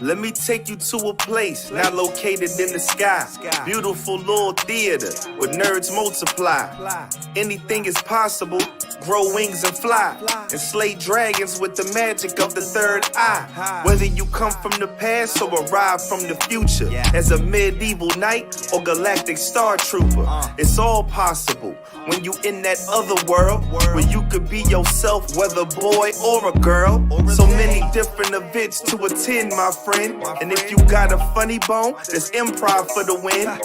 Let me take you to a place now located in the sky. Beautiful little theater where nerds multiply. Anything is possible, grow wings and fly. And slay dragons with the magic of the third eye. Whether you come from the past or arrive from the future, as a medieval knight or galactic star trooper, it's all possible when you in that other world where you could be yourself, whether boy or a girl. So many different events to attend, my friend. And if you got a funny bone, there's improv for the win.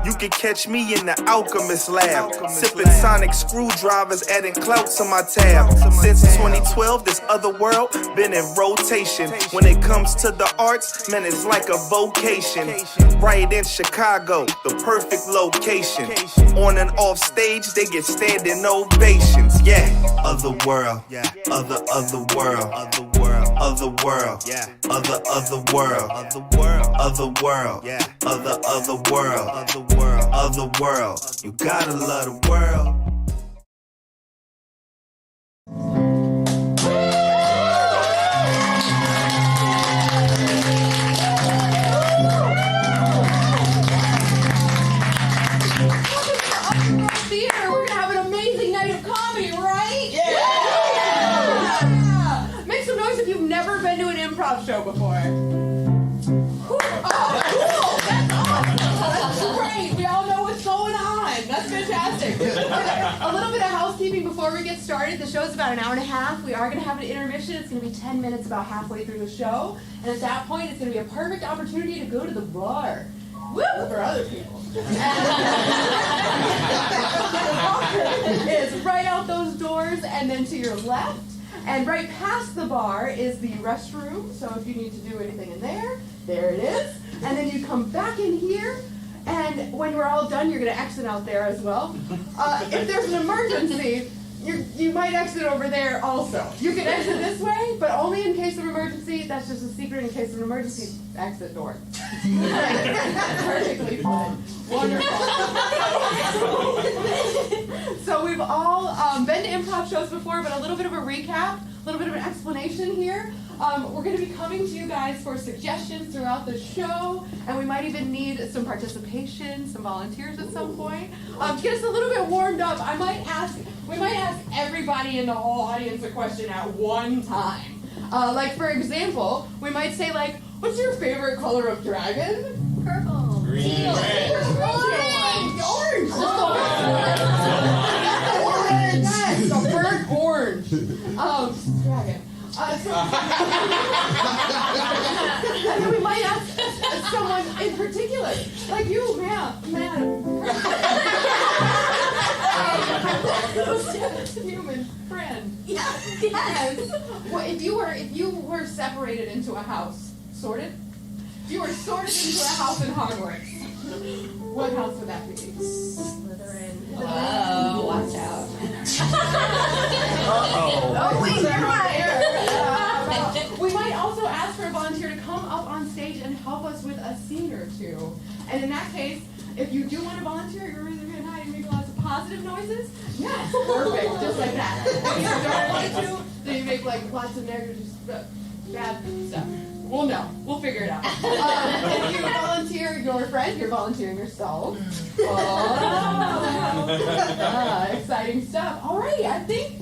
You can catch me in the Alchemist Lab, sipping sonic screwdrivers, adding clout to my tab. Since 2012, this Otherworld been in rotation. When it comes to the arts, man, it's like a vocation. Right in Chicago, the perfect location. On and off stage, they get standing ovations. Yeah, Otherworld, other world, other world, other world, other world, other world. You gotta love the world. Theater, we're gonna have an amazing night of comedy, right? Yeah! Make some noise if you've never been to an improv show before. Oh, cool! That's awesome! That's great! We all know what's going on! That's fantastic! A little bit of housekeeping before we get started. The show's about an hour and a half. We are going to have an intermission. It's going to be 10 minutes about halfway through the show. And at that point, it's going to be a perfect opportunity to go to the bar. Woo! For other people. The bar is right out those doors and then to your left. And right past the bar is the restroom, so if you need to do anything in there, there it is. And then you come back in here, and when we're all done, you're going to exit out there as well. If there's an emergency, you might exit over there also. You can exit this way, but only in case of emergency. That's just a secret. In case of an emergency, exit door. Perfectly fine. Wonderful. So we've all been to improv shows before, but a little bit of a recap, a little bit of an explanation here. We're going to be coming to you guys for suggestions throughout the show, and we might even need some participation, some volunteers at some point. To get us a little bit warmed up, we might ask everybody in the whole audience a question at one time. Like, for example, we might say, like, what's your favorite color of dragon? Purple. Green. Orange. Orange. Orange. Yes, the burnt orange. Dragon. And we might ask someone in particular, like you, madam. Human friend. Yes. Well, if you were separated into a house, sorted. If you were sorted into a house in Hogwarts, what house would that be? Slytherin. Oh, watch out. Uh-oh. We might also ask for a volunteer to come up on stage and help us with a scene or two. And in that case, if you do want to volunteer, you're really going to hide and make lots of positive noises. Yes, perfect, just like that. If you don't want to, then you make like lots of negative, bad stuff. Well, no, we'll figure it out. If you volunteer your friend, you're volunteering yourself. Oh, exciting stuff. All right, I think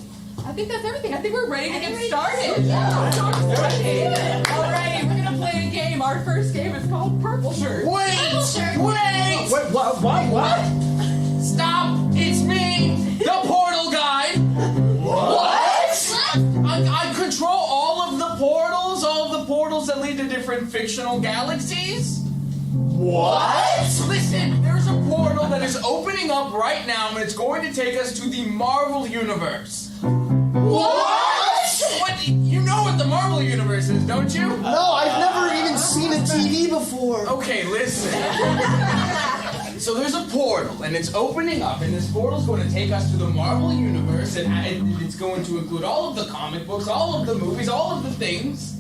that's everything. I think we're ready to get started. Yeah. All right, we're gonna play a game. Our first game is called Purple Shirt. Wait! What? Stop! It's me, the Portal Guy. What? I control all of the portals that lead to different fictional galaxies. What? Listen, there's a portal that is opening up right now, and it's going to take us to the Marvel Universe. What? What? You know what the Marvel Universe is, don't you? No, I've never even seen a TV before. Okay, listen. So there's a portal, and it's opening up, and this portal's going to take us to the Marvel Universe, and it's going to include all of the comic books, all of the movies, all of the things.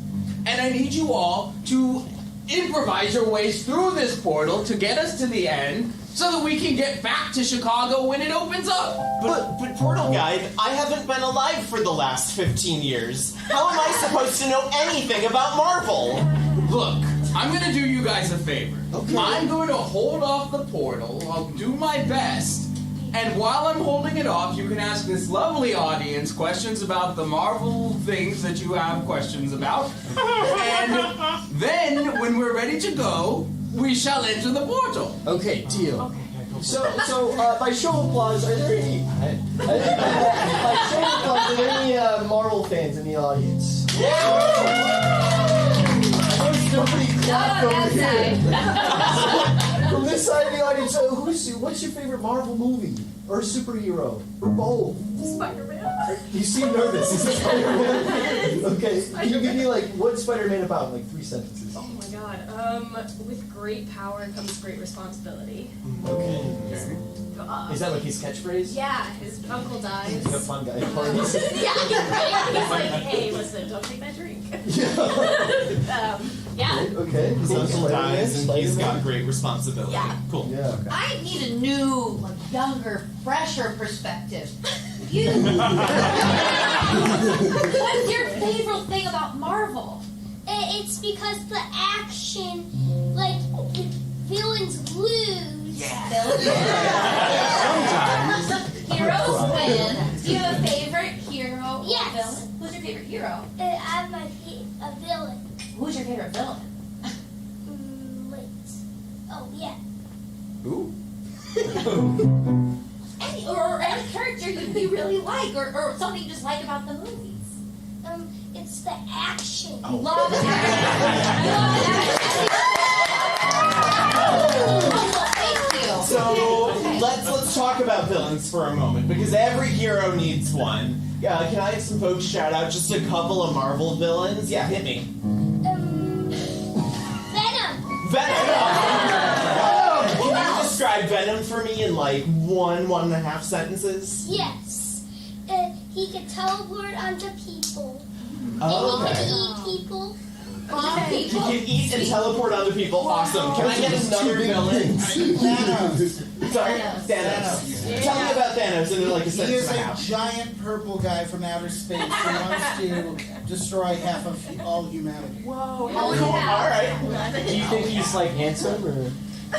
And I need you all to improvise your ways through this portal to get us to the end so that we can get back to Chicago when it opens up. But Portal Guide, I haven't been alive for the last 15 years. How am I supposed to know anything about Marvel? Look, I'm gonna do you guys a favor. Okay. I'm going to hold off the portal. I'll do my best. And while I'm holding it off, you can ask this lovely audience questions about the Marvel things that you have questions about. And then, when we're ready to go, we shall enter the portal. Okay, deal. So, by show of applause, are there any? By show of applause, are there any Marvel fans in the audience? I noticed nobody clapped over here. From this side of the audience, what's your favorite Marvel movie or superhero or both? Spider-Man. You seem nervous. Is it Spider-Man? Okay, can you give me what's Spider-Man about in 3 sentences? Oh my god. With great power comes great responsibility. Okay. God. Is that his catchphrase? Yeah, his uncle dies. He's a fun guy at parties. Yeah, he's like, hey, listen, don't take that drink. Yeah. Okay. His uncle dies and he's got great responsibility. Yeah. Cool. Yeah. Okay. I need a new, younger, fresher perspective. You. What's your favorite thing about Marvel? It's because the action, the villains lose. Sometimes. Heroes win. Do you have a favorite hero or Yes. villain? Who's your favorite hero? I'm a villain. Who's your favorite villain? Wait. Oh, yeah. Ooh. Any character you really like, or something you just like about the movies. It's the action. Love it. Thank you. So let's talk about villains for a moment because every hero needs one. Can I have some folks shout out just a couple of Marvel villains? Yeah, hit me. Venom. Venom. Can you describe Venom for me in 1.5 sentences? Yes. He can teleport onto people. Oh, And okay. he can eat people. He can eat and teleport other people. Awesome. Can I get another villain? Sorry, Thanos. Tell me about Thanos in a He sentence is and a a half. giant purple guy from outer space who wants to destroy half of all humanity. Whoa. All right. Do you think he's handsome or? Do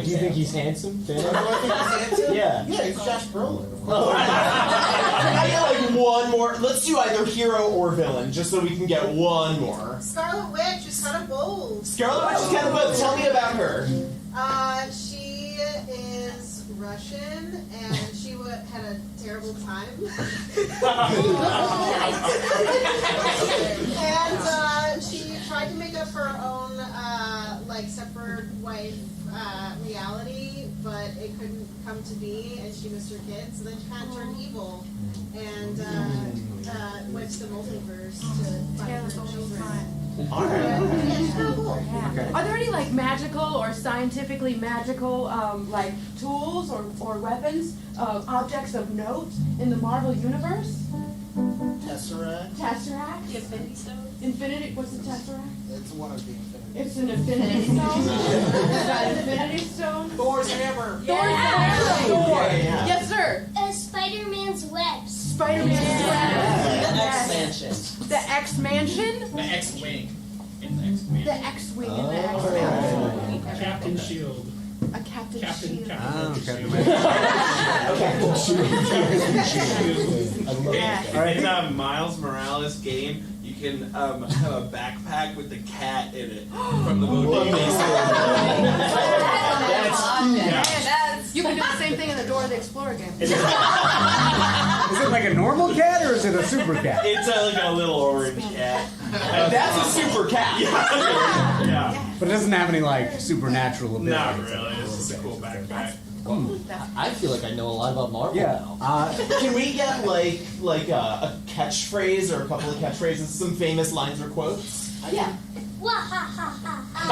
you think he's handsome? Do I think he's handsome? Yeah. Yeah, he's Josh Brolin. Can I get one more? Let's do either hero or villain, just so we can get one more. Scarlet Witch is kind of bold. Scarlet Witch is kind of bold. Tell me about her. She is Russian, and she had a terrible time. And she tried to make up her own, separate wife reality, but it couldn't come to be, and she missed her kids, so then she kind of turned evil, and went to the multiverse to find her children. Alright. Yeah, she's kind of cool. Are there any magical or scientifically magical tools or weapons, objects of note in the Marvel universe? Tesseract. Tesseract? The Infinity Stone. Infinity? What's a tesseract? It's one of the Infinity. It's an Infinity Stone. Is that Infinity Stone? Thor's hammer. Thor's hammer. Thor. Yeah. Yes, sir. Spider-Man's webs. Spider-Man's web. X-Mansion. The X-Mansion. The X-Wing. In the X-Wing. The X-Wing and the X-Mansion. Captain Shield. A Captain Captain Shield. In Miles Morales game, you can have a backpack with the cat in it from the movie. You can do the same thing in the Dora the Explorer game. Is it like a normal cat or is it a super cat? It's a little orange cat. That's a super cat. Yeah. But it doesn't have any supernatural abilities. Not really. It's just a cool backpack. I feel like I know a lot about Marvel Yeah. now. Can we get a catchphrase or a couple of catchphrases, some famous lines or quotes? Yeah. Wah ha ha ha ha.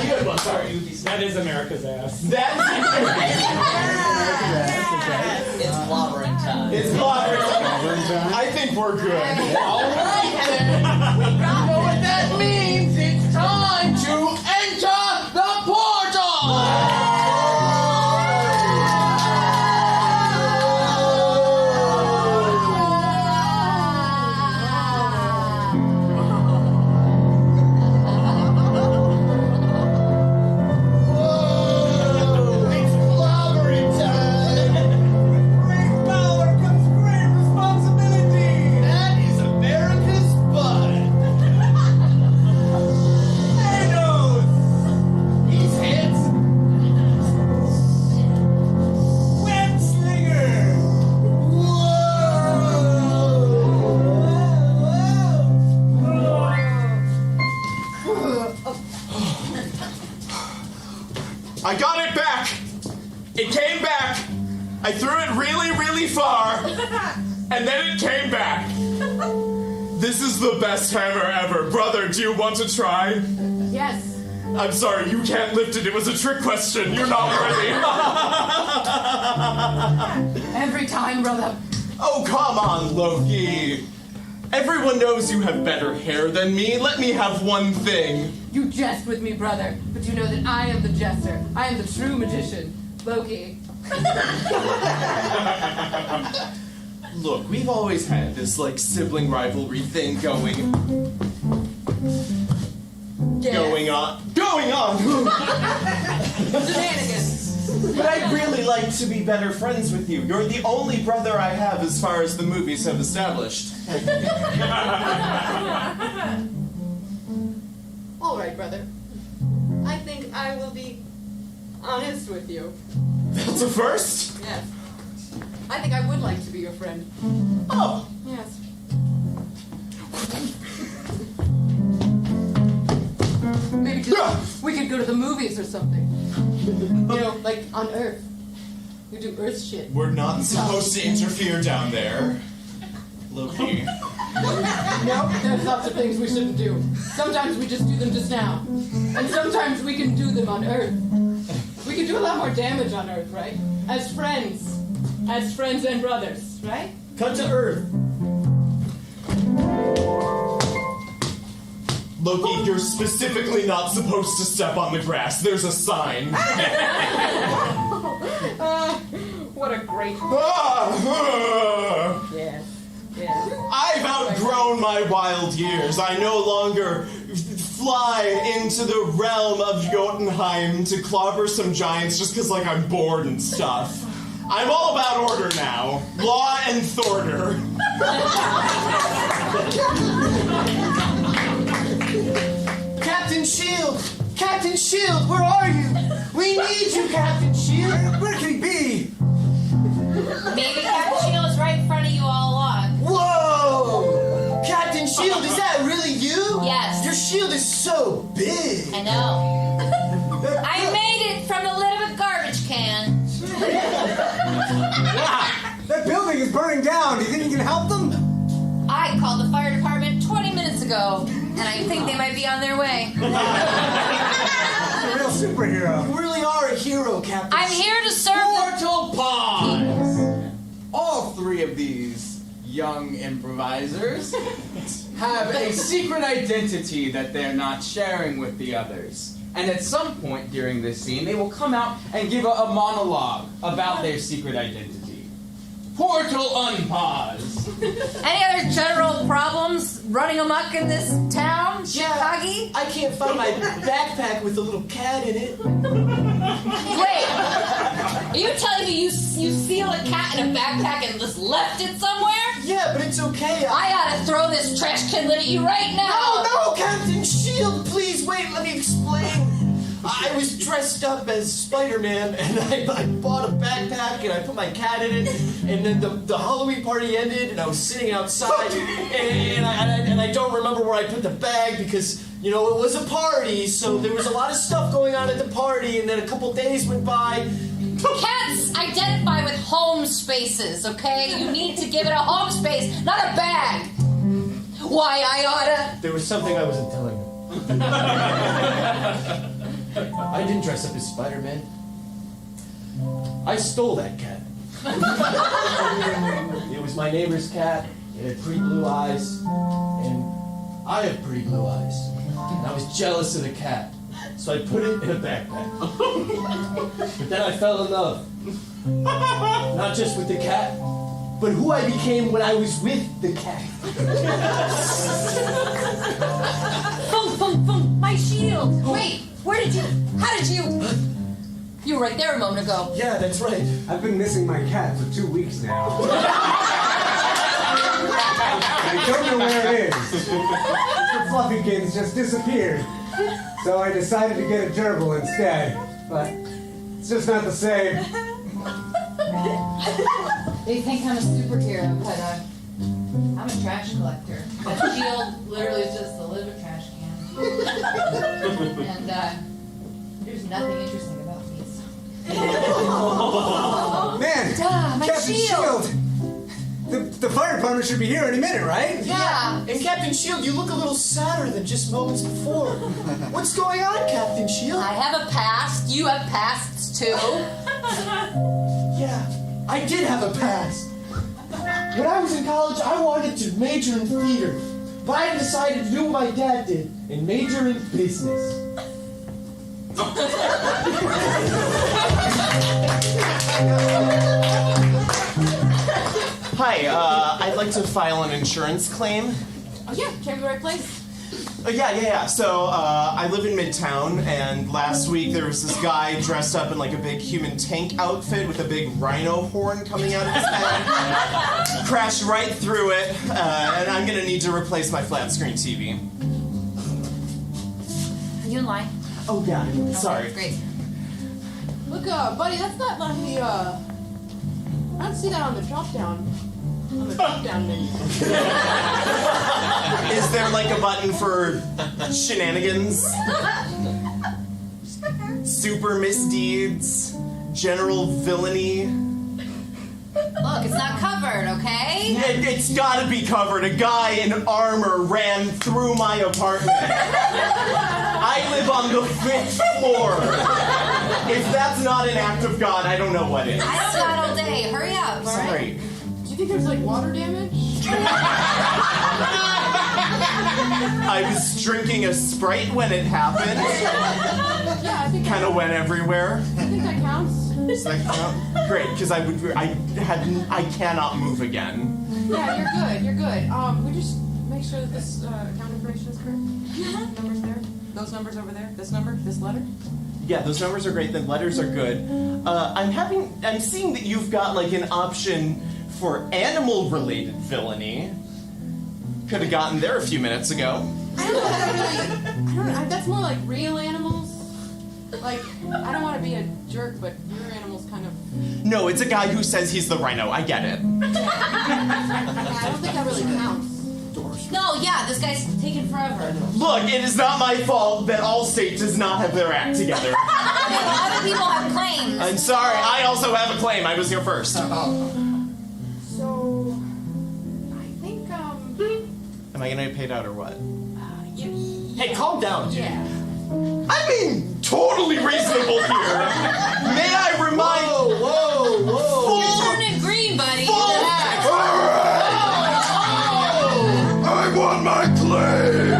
Good one. Sorry. That is America's ass. That's It's clobbering time. it's clever. I think we're good. Alright then. We know what that means. It's time to enter the portal. it back. It came back. I threw it really, really far, and then it came back. This is the best hammer ever. Brother, do you want to try? Yes. I'm sorry, you can't lift it. It was a trick question. You're not worthy. Every time, brother. Oh, come on, Loki. Everyone knows you have better hair than me. Let me have one thing. You jest with me, brother, but you know that I am the jester. I am the true magician, Loki. Look, we've always had this, sibling rivalry thing going on. Shenanigans. But I'd really like to be better friends with you. You're the only brother I have as far as the movies have established. All right, brother. I think I will be honest with you. That's a first? Yes. I think I would like to be your friend. Oh. Yes. Maybe we could go to the movies or something. You know, like on Earth. We do Earth shit. We're not supposed to interfere down there. Loki. No, there's lots of things we shouldn't do. Sometimes we just do them just now. And sometimes we can do them on Earth. We can do a lot more damage on Earth, right? As friends. As friends and brothers, right? Cut to Earth. Loki, you're specifically not supposed to step on the grass. There's a sign. What a great... Yes. Yes. I've outgrown my wild years. I no longer fly into the realm of Jotunheim to clobber some giants just because, I'm bored and stuff. I'm all about order now. Law and Thorder. Captain Shield! Captain Shield, where are you? We need you, Captain Shield! Where can he be? Maybe Captain Shield is right in front of you all along. Whoa! Captain Shield, is that really you? Yes. Your shield is so big. I know. I made it from the lid of a garbage can. That building is burning down. Do you think you can help them? I called the fire department 20 minutes ago, and I think they might be on their way. You're a real superhero. You really are a hero, Captain. I'm here to serve Portal-Prov! All three of these young improvisers have a secret identity that they're not sharing with the others. And at some point during this scene, they will come out and give a monologue about their secret identity. Portal unpause. Any other general problems running amok in this town, Chicago? I can't find my backpack with a little cat in it. Wait, are you telling me you sealed a cat in a backpack and just left it somewhere? Yeah, but it's okay. I ought to throw this trash can lid at you right now. No, Captain Shield, please wait, let me explain. I was dressed up as Spider-Man, and I bought a backpack, and I put my cat in it, and then the Halloween party ended, and I was sitting outside, and I don't remember where I put the bag, because, it was a party, so there was a lot of stuff going on at the party, and then a couple days went by. Cats identify with home spaces, okay? You need to give it a home space, not a bag. Why, I oughta... There was something I wasn't telling you. I didn't dress up as Spider-Man. I stole that cat. It was my neighbor's cat. It had pretty blue eyes. And I have pretty blue eyes. And I was jealous of the cat. So I put it in a backpack. But then I fell in love. Not just with the cat, but who I became when I was with the cat. Boom, boom, boom, my shield. Wait, how did you... You were right there a moment ago. Yeah, that's right. I've been missing my cat for 2 weeks now. I don't know where it is. Mr. Fluffykins just disappeared. So I decided to get a gerbil instead. But it's just not the same. They think I'm a superhero, but I'm a trash collector. That shield literally is just the lid of a trash can. And there's nothing interesting about me. So. Shield. The fire department should be here any minute, right? Yeah. And Captain Shield, you look a little sadder than just moments before. What's going on, Captain Shield? I have a past. You have pasts too. Yeah, I did have a past. When I was in college, I wanted to major in theater. But I decided to do what my dad did and major in business. Hi, I'd like to file an insurance claim. Oh yeah, came to the right place. Yeah. So, I live in Midtown, and last week there was this guy dressed up in like a big human tank outfit with a big rhino horn coming out of his head. Crashed right through it, and I'm gonna need to replace my flat screen TV. Are you in line? Oh yeah, sorry. Great. Look, buddy, that's not like the, I don't see that on the drop down. On the drop down menu. Is there like a button for shenanigans? Super misdeeds? General villainy? Look, it's not covered, okay? It's gotta be covered. A guy in armor ran through my apartment. I live on the 5th floor. If that's not an act of God, I don't know what is. I don't got all day. Hurry up, all right? Sorry. Do you think there's like water damage? I was drinking a Sprite when it happened. Yeah, I think Kind of went everywhere. I think that counts. Does that count? Great, because I cannot move again. Yeah, you're good. We just make sure that this account information is correct. Numbers there. Those numbers over there. This number. This letter. Yeah, those numbers are great. The letters are good. I'm seeing that you've got like an option for animal-related villainy. Could have gotten there a few minutes ago. I don't know. That's more like real animals. Like, I don't want to be a jerk, but your animal's kind of. No, it's a guy who says he's the rhino. I get it. I don't think that really counts. No, yeah, this guy's taking forever. Look, it is not my fault that Allstate does not have their act together. Other people have claims. I'm sorry, I also have a claim. I was here first. So, I think, Am I gonna get paid out or what? Hey, calm down, dude. yeah. I'm being totally reasonable here. May I remind... Whoa. You're turning green, buddy. I want my claim!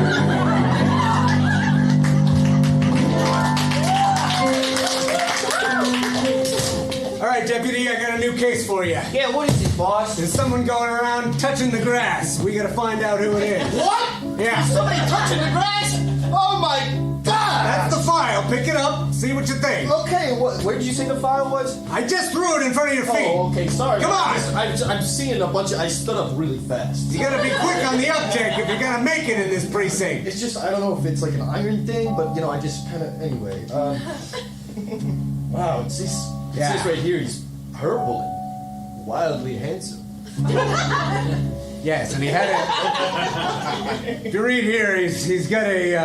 All right, deputy, I got a new case for you. Yeah, what is it, boss? There's someone going around touching the grass. We gotta find out who it is. What? Yeah. Somebody touching the grass? Oh my God! That's the file. Pick it up. See what you think. Okay, where did you say the file was? I just threw it in front of your feet. Oh, okay, sorry. Come on. I'm seeing a bunch of. I stood up really fast. You gotta be quick on the uptick if you're gonna make it in this precinct. It's just I don't know if it's like an iron thing, but you know I just kind of anyway. Wow, it says right here he's purple and wildly handsome. Yes, and he had it. If you read here, he's got a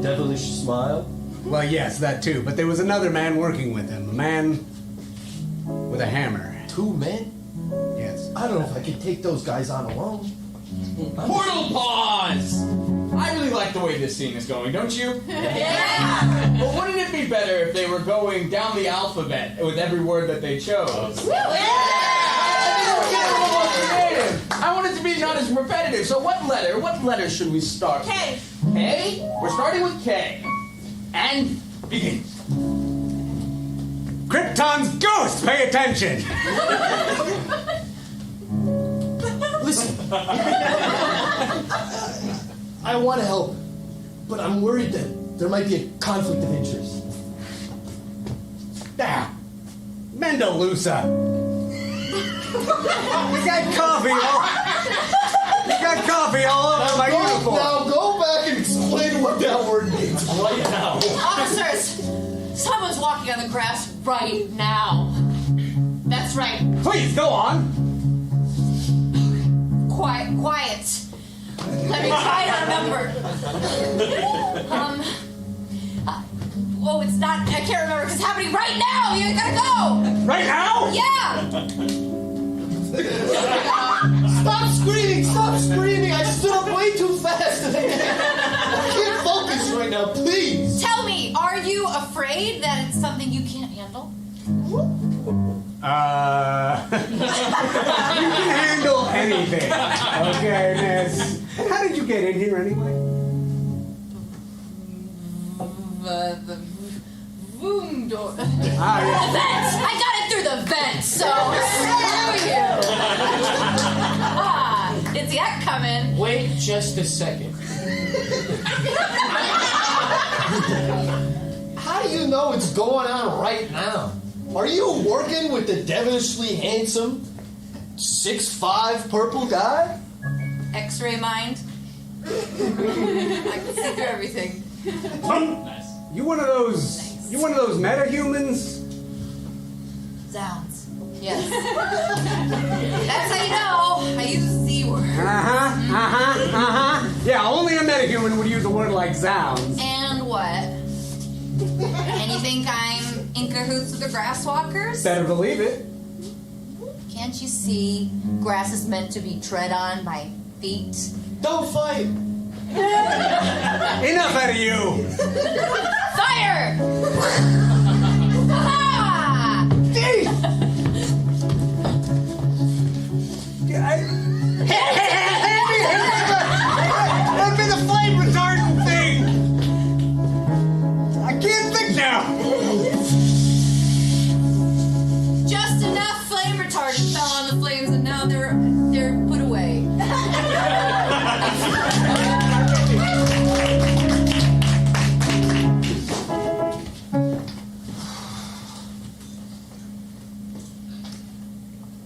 devilish smile. Well, yes, that too. But there was another man working with him. A man with a hammer. 2 men? Yes. I don't know if I can take those guys on alone. Portal pause! I really like the way this scene is going, don't you? Yeah. But wouldn't it be better if they were going down the alphabet with every word that they chose? I want it to be not as repetitive. So what letter should we start with? K. K? We're starting with K. And begin. Krypton's ghost! Pay attention! Listen. I want to help, but I'm worried that there might be a conflict of interest. Ah, Mendelusa. You got coffee all over my uniform. Now go back and explain what that word means right now. Officers, someone's walking on the grass right now. That's right. Please, go on. Quiet. Let me try to remember. Oh, it's not. I can't remember because it's happening right now. You gotta go. Right now? Yeah. Stop screaming! Stop screaming! I stood up way too fast. I can't focus right now. Please. Tell me, are you afraid that it's something you can't handle? You can handle anything. Okay, miss. And how did you get in here anyway? The room door. Ah, yeah. The vents! I got it through the vents, so screw you! Didn't see that coming. Wait just a second. How do you know what's going on right now? Are you working with the devilishly handsome 6'5" purple guy? X-ray mind. I can see through everything. You one of those metahumans? Sounds. Yes. That's how you know. I use the Z word. Yeah, only a metahuman would use a word like zounds. And what? And you think I'm in cahoots with the grasswalkers? Better believe it. Can't you see grass is meant to be tread on by feet? Don't fight! Enough out of you! Fire! Ah! Hand me the flame retardant thing! I can't think now! Just enough flame retardant fell on the flames and now they're put away.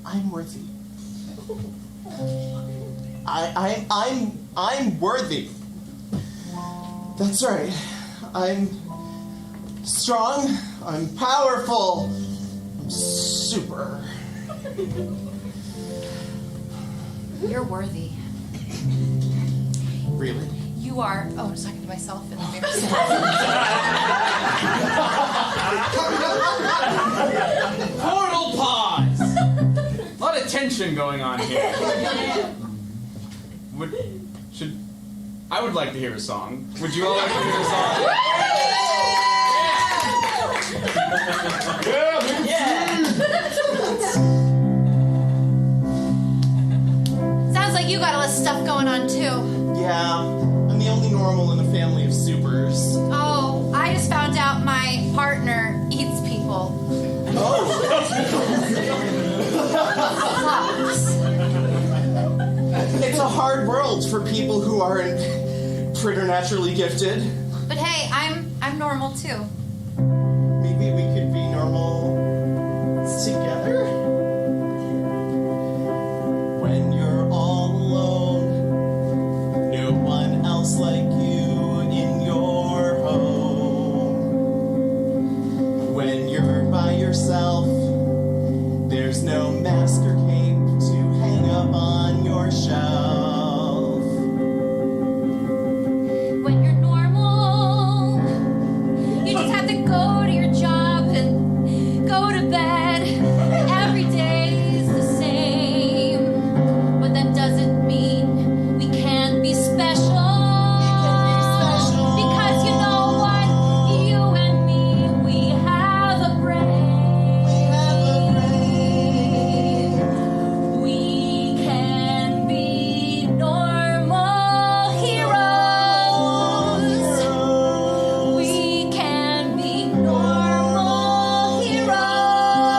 I'm worthy. I'm worthy. That's right. I'm strong. I'm powerful. I'm super. You're worthy. Really? You are. Oh, I was talking to myself in the mirror. Portal pause! A lot of tension going on here. I would like to hear a song. Would you all like to hear a song? Sounds like you got a lot of stuff going on too. Yeah, I'm the only normal in a family of supers. Oh, I just found out my partner eats people. It's a hard world for people who aren't preternaturally gifted. But hey, I'm normal too. Maybe we could be normal together? When you're all alone, no one else like you in your home. When you're by yourself, there's no mask or cape to hang up on your shelf. When you're normal, you just have to go to your job and go to bed. Every day's the same, but that doesn't mean we can't be special. Because you know what? You and me, we have a brain. We can be normal heroes. We can be normal heroes.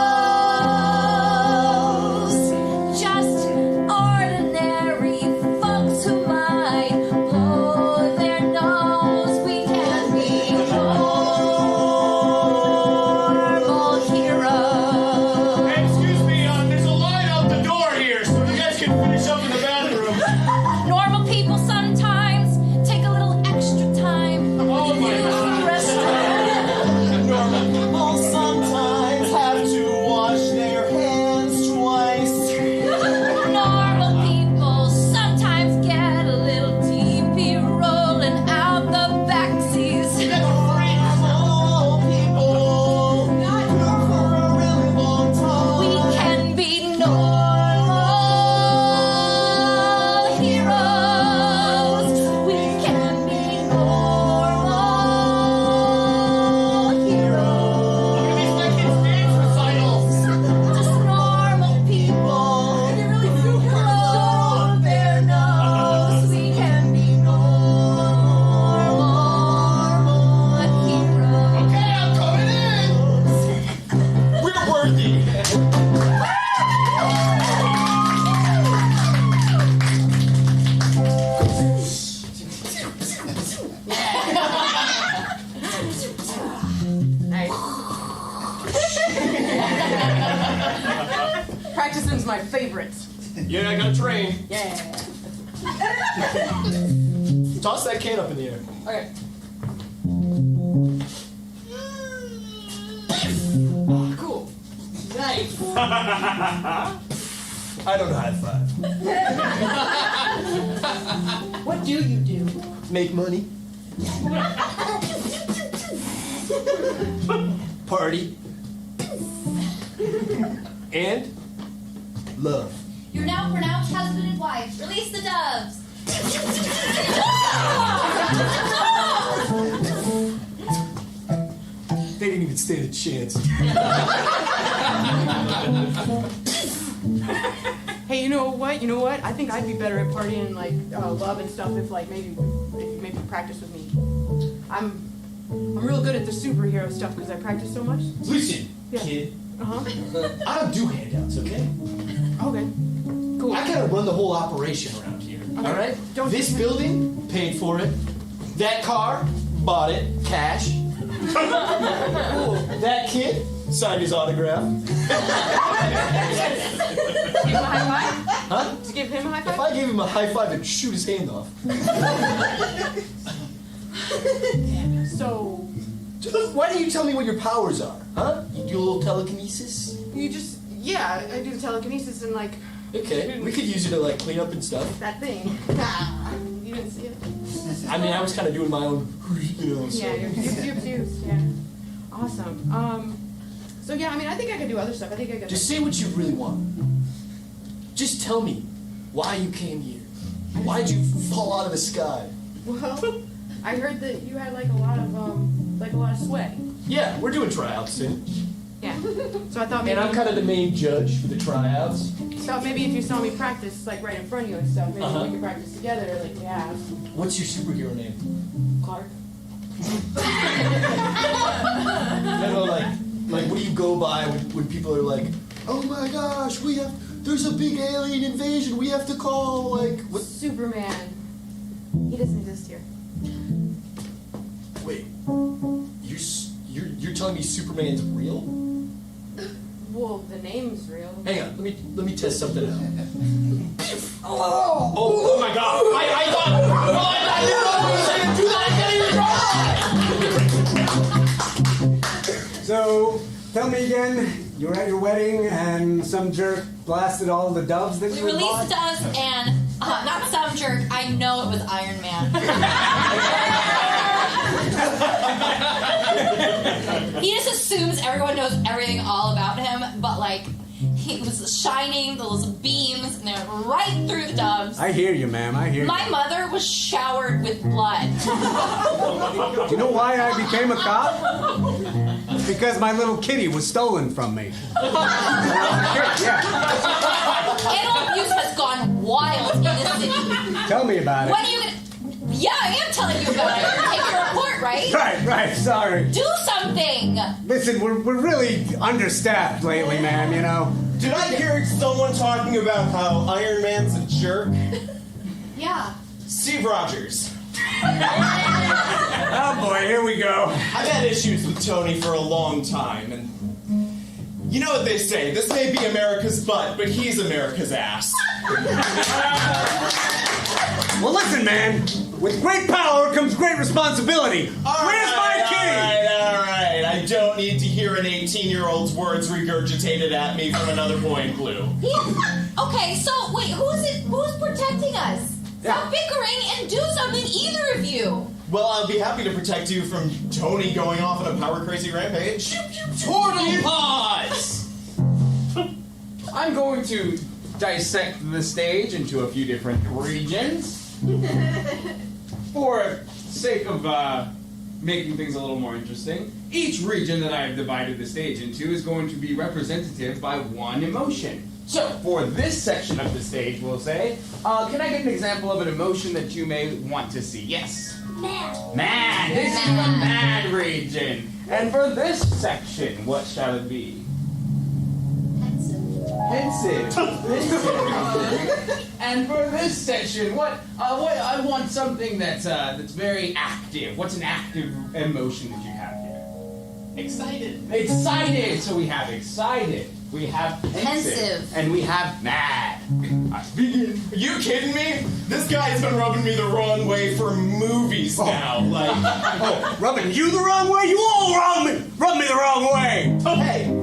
Practicing's my favorite. Yeah, I gotta train. Yeah. Toss that can up in the air. Okay. Cool. Nice. I don't high five. What do you do? Make money. Party. And love. You're now pronounced husband and wife. Release the doves. They didn't even stand a chance. Hey, you know what? You know what? I think I'd be better at partying like love and stuff if like maybe practice with me. I'm real good at the superhero stuff because I practice so much. Listen, Yeah. kid. Uh-huh. I don't do handouts, okay? Okay. Cool. I gotta run the whole operation around here. Okay. All right? Don't This you- building, paid for it. That car, bought it, cash. That kid, signed his autograph. Give him a high five? Huh? Did you give him a high If five? I gave him a high five, I'd shoot his hand off. So, Why don't you tell me what your powers are? Huh? You do a little telekinesis? you just, yeah, I do telekinesis and like Okay, we could use you to like clean up and stuff. that thing. You didn't see it? I mean, I was kind of doing my own, you know. So. Yeah, yeah. Awesome. So yeah, I mean, I think I could do other stuff. I think I could. Just say what you really want. Just tell me why you came here. Why'd you fall out of the sky? Well, I heard that you had like a lot of sway. Yeah, we're doing tryouts soon. Yeah. So I thought maybe. And I'm kind of the main judge for the tryouts. So maybe if you saw me practice like right in front of you and stuff, maybe Uh-huh. we could practice together like we have. What's your superhero name? Clark. No, like what do you go by when people are like, oh my gosh, there's a big alien invasion, we have to call, like, what? Superman. He doesn't exist here. Wait, you're telling me Superman's real? Well, the name's real. Hang on, let me test something out. Oh my god! I thought you were saying do that again. So, tell me again, you were at your wedding and some jerk blasted all the doves that We you were released bought? the doves and not some jerk. I know it was Iron Man. He just assumes everyone knows everything all about him, but like he was shining those beams and they went right through the doves. I hear you, ma'am, I hear you. My mother was showered with blood. Do you know why I became a cop? Because my little kitty was stolen from me. Yeah. Animal abuse has gone wild in this city. Tell me about it. When are you gonna? Yeah, I am telling you about it. Take your report, right? Right, sorry. Do something. Listen, we're really understaffed lately, ma'am, you know. Did I hear someone talking about how Iron Man's a jerk? Yeah. Steve Rogers. Oh boy, here we go. I've had issues with Tony for a long time, and you know what they say, this may be America's butt, but he's America's ass. Well, listen, man. With great power comes great responsibility. Where's my kitty? All right. I don't need to hear an 18-year-old's words regurgitated at me from another point, Blue. Okay, so wait, who's protecting us? Stop bickering and do something, either of you. Well, I'll be happy to protect you from Tony going off on a power-crazy rampage. Portal pause! I'm going to dissect the stage into a few different regions. For sake of making things a little more interesting, each region that I've divided the stage into is going to be representative by one emotion. So, for this section of the stage, we'll say, can I get an example of an emotion that you may want to see? Yes? Mad. This is the mad region. And for this section, what shall it be? Pensive. And for this section, what I want something that's very active. What's an active emotion that you have here? Excited. Excited. So we have excited. We have pensive. Pensive. And we have mad. Are you kidding me? This guy's been rubbing me the wrong way for movies now. Like, Rubbing you the wrong way? You all rub me the wrong way!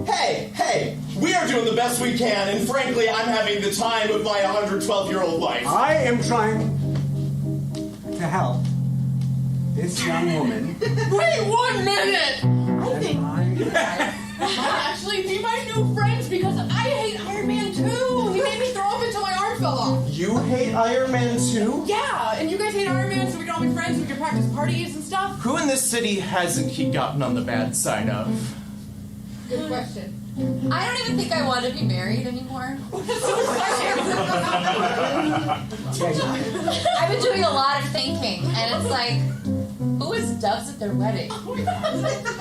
hey! We are doing the best we can, and frankly, I'm having the time of my 112-year-old life. I am trying to help this young woman. Wait 1 minute! I think you guys might actually be my new friends because I hate Iron Man too. He made me throw up until my arm fell off. You hate Iron Man too? Yeah, and you guys hate Iron Man, so we can all be friends. We can practice parties and stuff. Who in this city hasn't he gotten on the bad side of? Good question. I don't even think I want to be married anymore. I've been doing a lot of thinking, and it's like, who is doves at their wedding?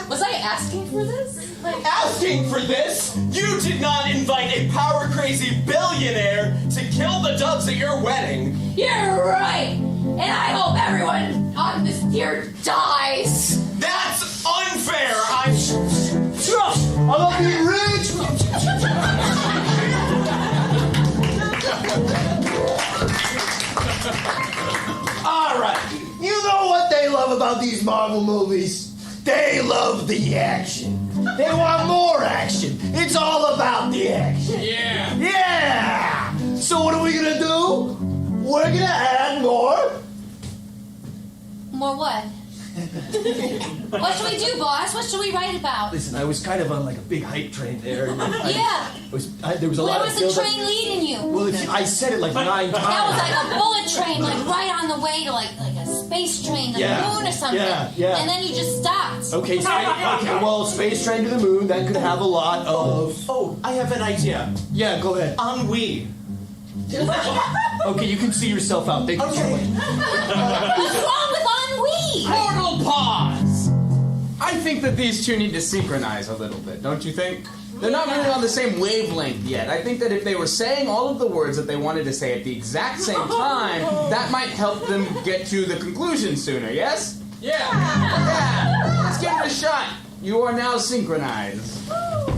Was I asking for this? Asking for this? You did not invite a power-crazy billionaire to kill the doves at your wedding. You're right! And I hope everyone on this tier dies! That's unfair! I'm I'll be rich! Alright, you know what they love about these Marvel movies? They love the action. They want more action. It's all about the action. Yeah. Yeah! So what are we gonna do? We're gonna add more. More what? What should we do, boss? What should we write about? Listen, I was kind of on like a big hype train there. And Yeah. there was a lot Where of was the build-up. train leading you? Well, I said it like 9 times. That was like a bullet train, like right on the way to like a space train to the moon or something. Yeah. And then you just stopped. Okay, well, space train to the moon, that could have a lot of... Oh, I have an idea. Yeah, go ahead. Ennui. Okay, you can see yourself out. Thank you so much. What's wrong with ennui? Portal pause! I think that these two need to synchronize a little bit, don't you think? They're not really on the same wavelength yet. I think that if they were saying all of the words that they wanted to say at the exact same time, that might help them get to the conclusion sooner, yes? Yeah! Let's give it a shot. You are now synchronized.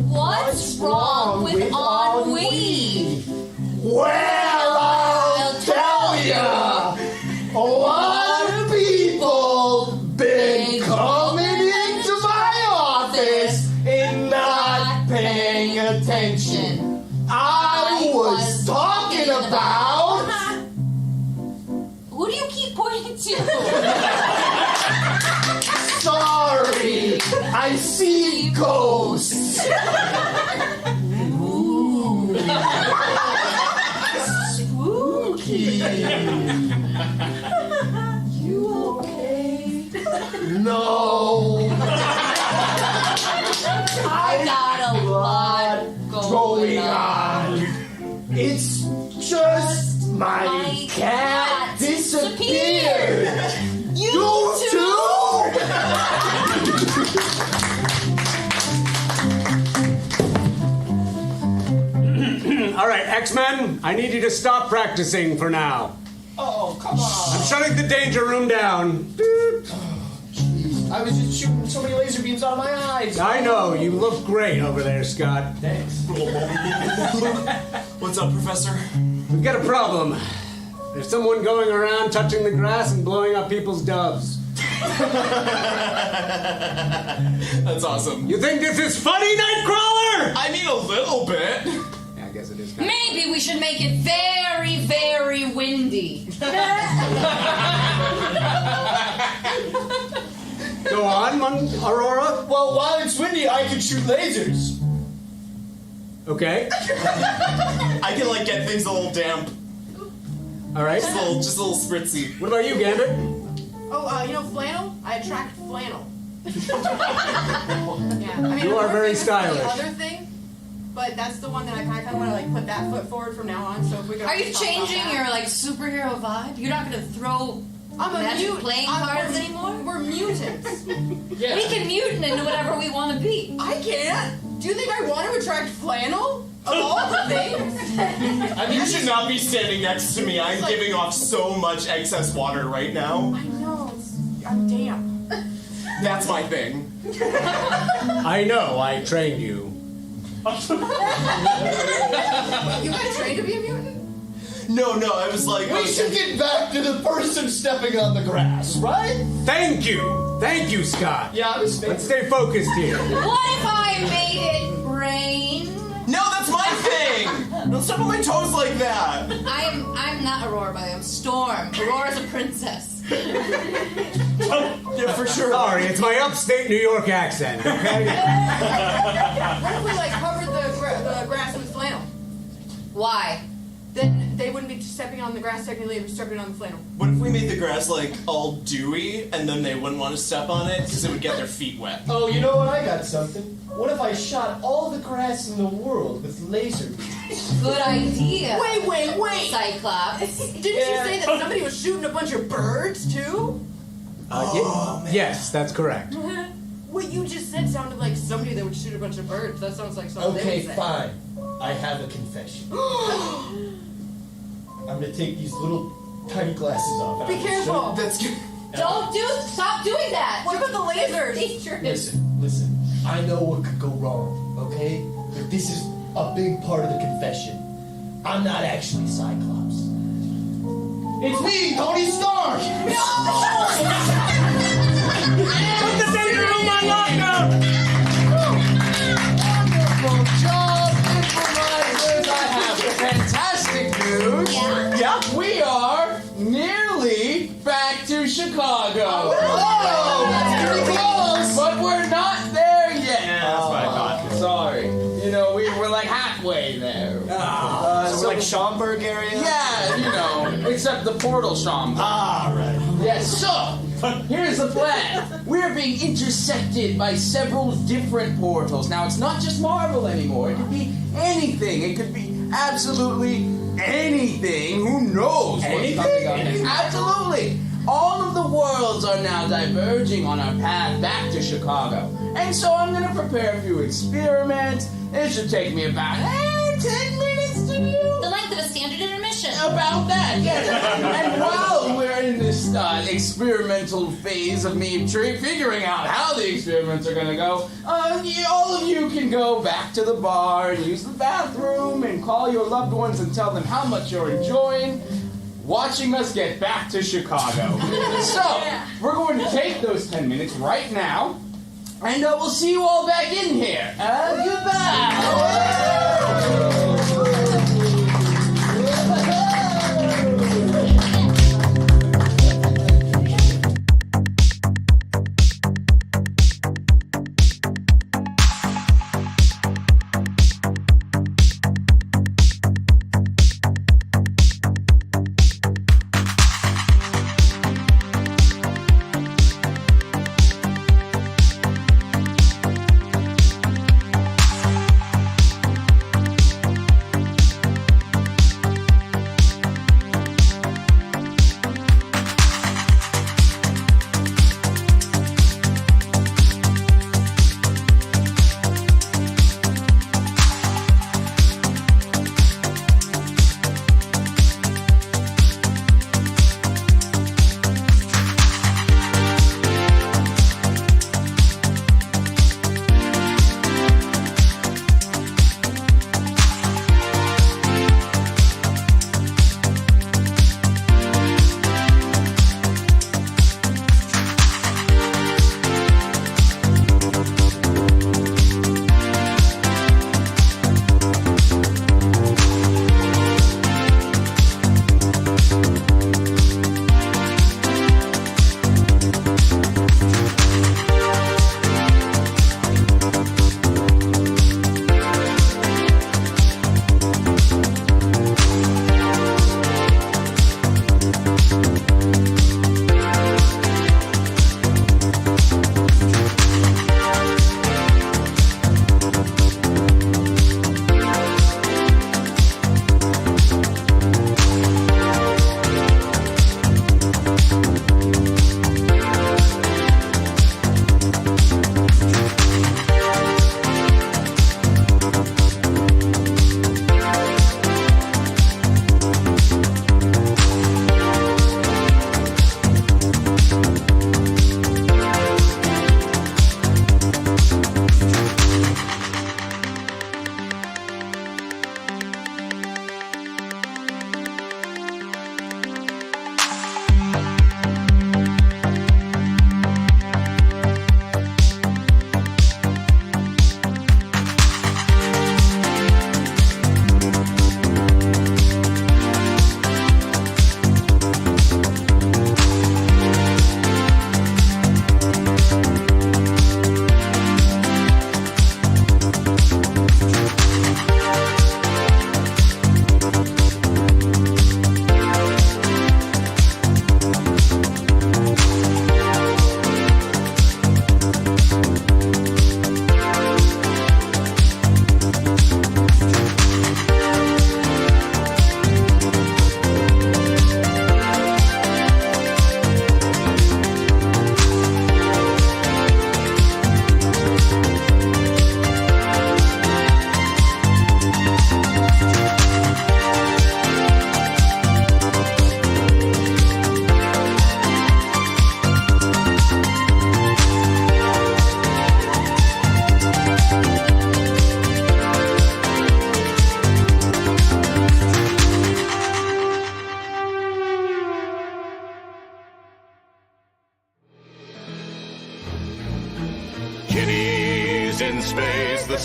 What's wrong with ennui? Well, I'll tell ya! A lot of people been coming into my office and not paying attention. I was talking about... Who do you keep pointing to? Sorry, I see ghosts. Ooh. Spooky. You okay? No. I got a lot going on. It's just my cat disappeared. You too? All right, X-Men, I need you to stop practicing for now. Oh, come on. I'm shutting the danger room down. I was just shooting so many laser beams out of my eyes. I know, you look great over there, Scott. Thanks. What's up, Professor? We've got a problem. There's someone going around touching the grass and blowing up people's doves. That's awesome. You think this is funny, Nightcrawler? I mean, a little bit. Yeah, I guess it is. Maybe we should make it very, very windy. Go on, Aurora. Well, while it's windy, I can shoot lasers. Okay. I can, like, get things a little damp. All right. Just a little spritzy. What about you, Gambit? Oh, you know flannel? I attract flannel. Yeah. I mean, You are another very thing is stylish. The other thing, but that's the one that I kind of want to like put that foot forward from now on. So if we go. Are you changing your like superhero vibe? You're not gonna throw magic playing cards anymore? We're mutants. Yeah. We can mutant into whatever we want to be. I can't. Do you think I want to attract flannel? Of all the things? I mean, you should not be standing next to me. I'm giving off so much excess water right now. I know. I'm damp. That's my thing. I know, I trained you. You got trained to be a mutant? No, I was like... We should get back to the person stepping on the grass, right? Thank you, Scott. Yeah, I was Let's stay focused here. What if I made it rain? No, that's my thing! Don't step on my toes like that! I'm not Aurora, by the way. I'm Storm. Aurora's a princess. Yeah, for sure. Sorry, it's my upstate New York accent, okay? What if we like covered the grass with flannel? Why? Then they wouldn't be stepping on the grass technically, they'd be stepping on the flannel. What if we made the grass, like, all dewy, and then they wouldn't want to step on it, because it would get their feet wet? Oh, you know what? I got something. What if I shot all the grass in the world with laser beams? Good idea. Wait! Cyclops. Didn't you say that somebody was shooting a bunch of birds too? Yes, that's correct. What you just said sounded like somebody that would shoot a bunch of birds. That sounds like something Okay, they would say. fine. I have a confession. I'm gonna take these little tiny glasses off. Be careful. That's good. Stop doing that. What about the lasers? Listen. I know what could go wrong, okay? But this is a big part of the confession. I'm not actually Cyclops. It's me, Tony Stark! Put the laser in my locker! Wonderful job, improvisers. I have fantastic news. Yeah? We are nearly back to Chicago. Oh, that's pretty close! But we're not there yet. Yeah, that's what I thought. Sorry. You know, we're like halfway there. So like Schaumburg area? Yeah, you know, except the portal Schaumburg. Ah, right. Yes, so, here's the plan. We're being intersected by several different portals. Now, it's not just Marvel anymore. It could be anything. It could be absolutely anything. Who knows what's coming up next? Absolutely. All of the worlds are now diverging on our path back to Chicago. And so I'm going to prepare a few experiments. It should take me about 10 minutes to do. The length of a standard intermission. About that, yes. And while we're in this experimental phase of me figuring out how the experiments are going to go, all of you can go back to the bar and use the bathroom and call your loved ones and tell them how much you're enjoying watching us get back to Chicago. So, we're going to take those 10 minutes right now, and we'll see you all back in here. Goodbye.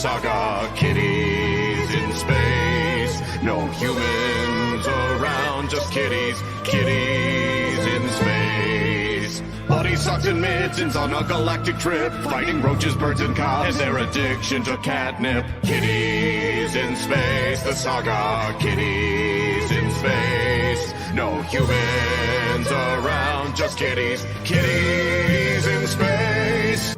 saga, kitties in space. No humans around, just kitties, kitties in space. Body socks and mittens on a galactic trip, fighting roaches, birds, and cows, and their addiction to catnip. Kitties in space, the saga, kitties in space. No humans around, just kitties, kitties in space.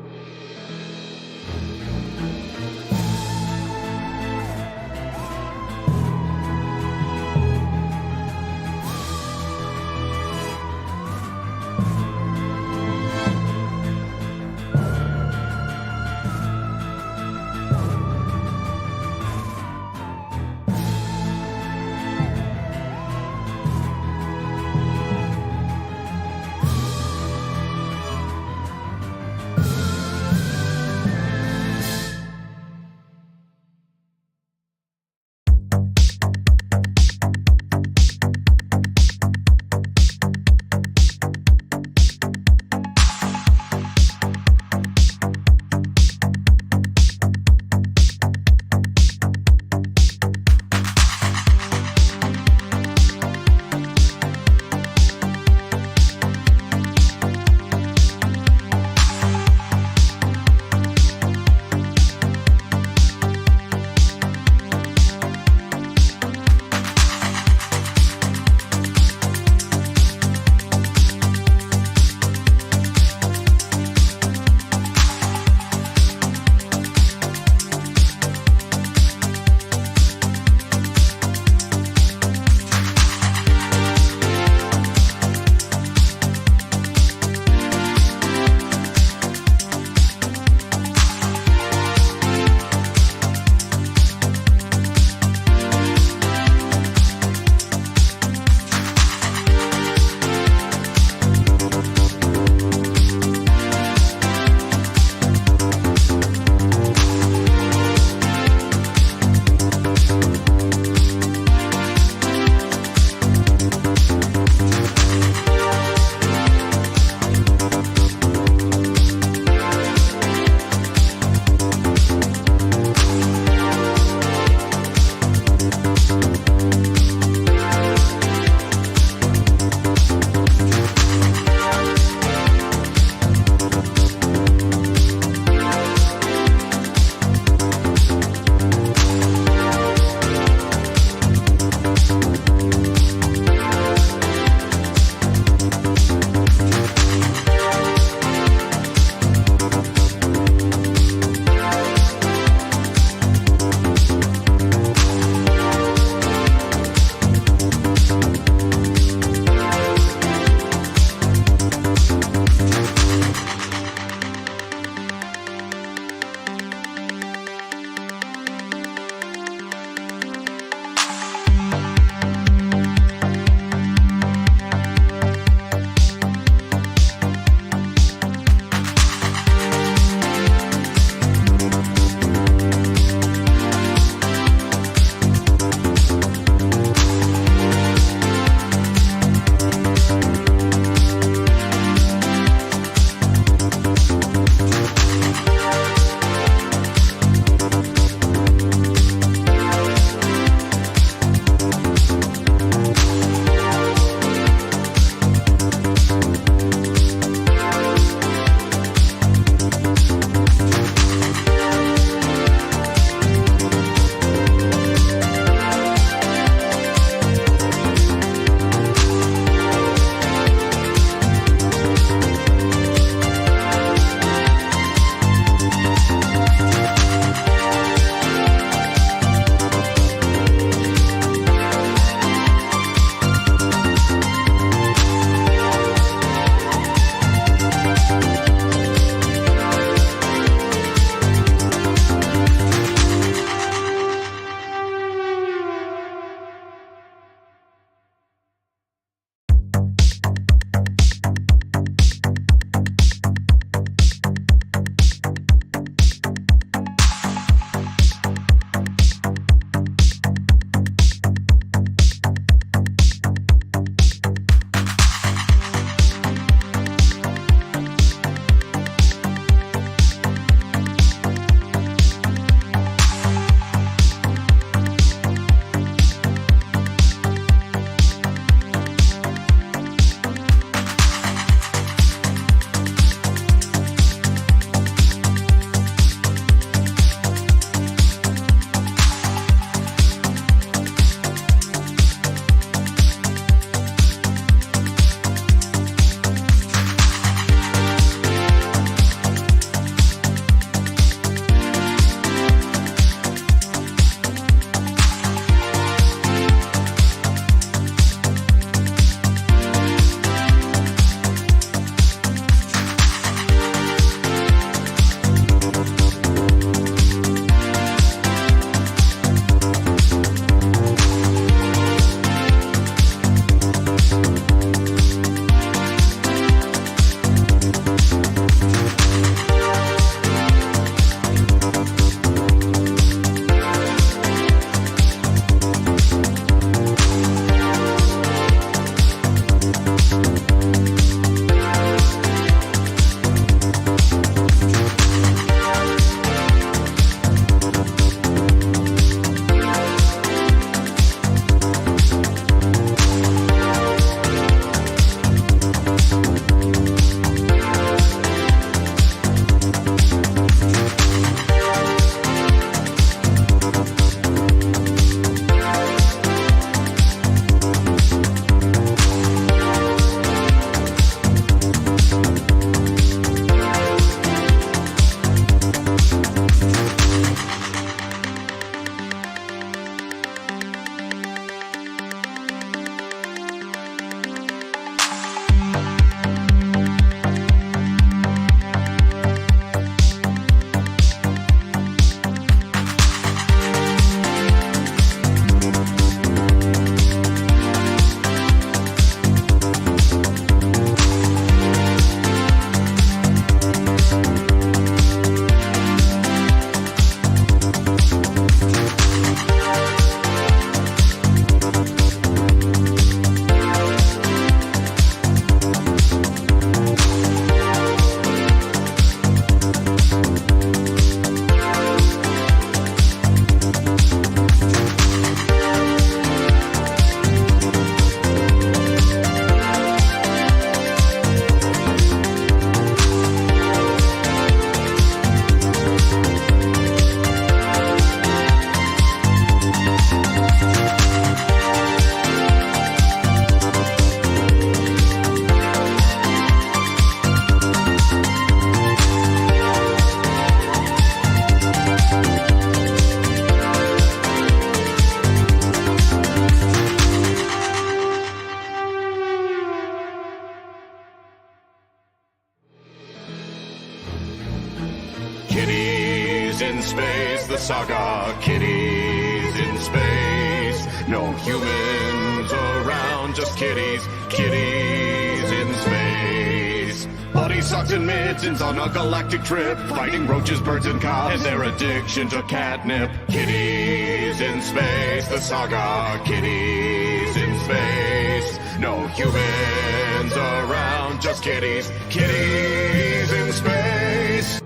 kitties in space. No humans around, just kitties, kitties in space. Body socks and mittens on a galactic trip, fighting roaches, birds, and cows, and their addiction to catnip. Kitties in space, the saga. Kitties in space. No humans around, just kitties, kitties in space.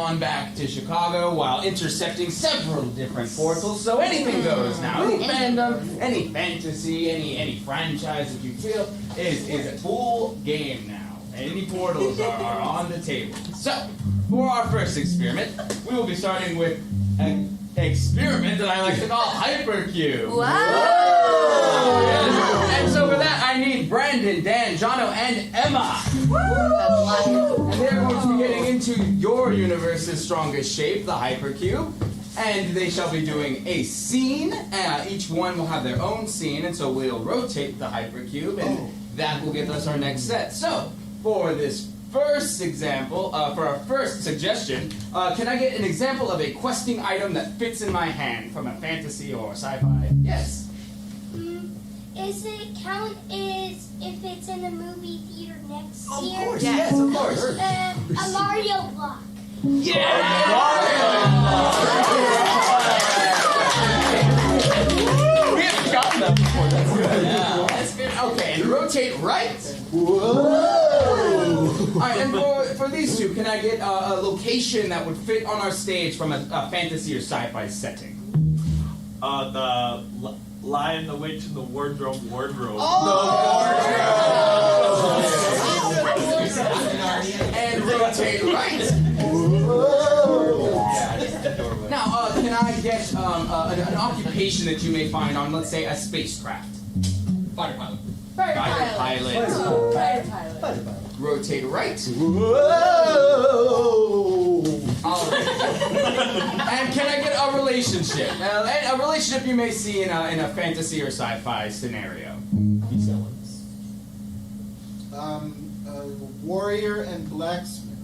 on back to Chicago while intersecting several different portals, so anything goes now. Any fandom, any fantasy, any franchise that you feel is a full game now. Any portals are on the table. So, for our first experiment, we will be starting with an experiment that I like to call Hypercube. Wow! Yes. And so for that, I need Brandon, Dan, Jono, and Emma. And they're going to be getting into your universe's strongest shape, the Hypercube. And they shall be doing a scene. Each one will have their own scene, and so we'll rotate the Hypercube, and that will get us our next set. So, for this first example, for our first suggestion, can I get an example of a questing item that fits in my hand from a fantasy or sci-fi? Yes. Is it count if it's in the movie theater next year? Of course, yes, of course. A Mario block. Yeah! We haven't gotten that before. That's good. Yeah. That's good. Okay, and rotate right. Whoa! Alright, and for these two, can I get a location that would fit on our stage from a fantasy or sci-fi setting? The Lion, the Witch, and the Wardrobe. And rotate right. Now, can I get an occupation that you may find on, let's say, a spacecraft? Fighter pilot. Fighter pilot. Rotate right. Whoa! All right. And can I get a relationship? A relationship you may see in a fantasy or sci-fi scenario. Warrior and blacksmith.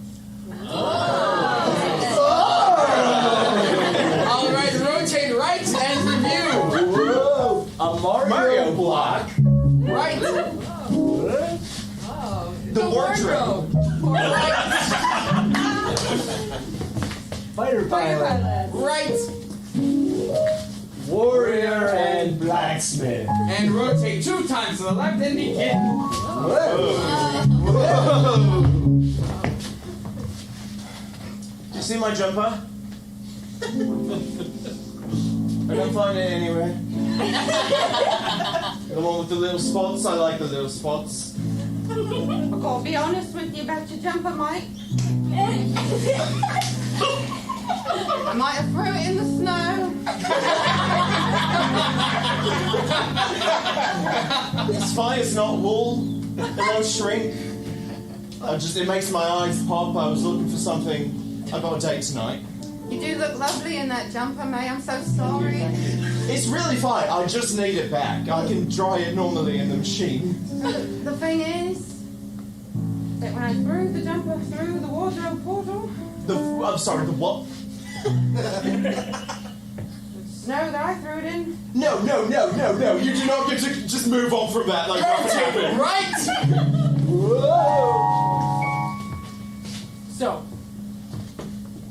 All right, rotate right and review. Whoa! A Mario block. Right. The wardrobe. Fighter pilot. Right. Warrior and blacksmith. And rotate 2 times to the left and begin. Whoa! You see my jumper? I don't find it anywhere. The one with the little spots, I like the little spots. I gotta be honest with you about your jumper, mate. I might have threw it in the snow. It's fine, it's not wool. It won't shrink. It makes my eyes pop. I was looking for something. I got a date tonight. You do look lovely in that jumper, mate. I'm so sorry. It's really fine. I just need it back. I can dry it normally in the machine. The thing is that when I threw the jumper through the wardrobe portal, I'm sorry, the what? snow that I threw it in. No. You do not get to just move on from that like nothing happened. Right. Whoa. So,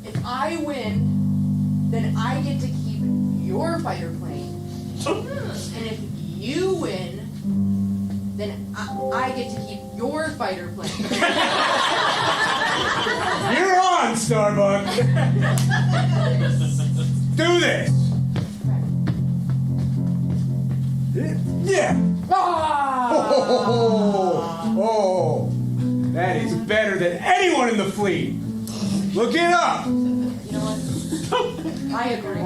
if I win, then I get to keep your fighter plane. And if you win, then I get to keep your fighter plane. You're on, Starbuck. Do this. Yeah. Oh, that is better than anyone in the fleet. Look it up. You know what? I agree.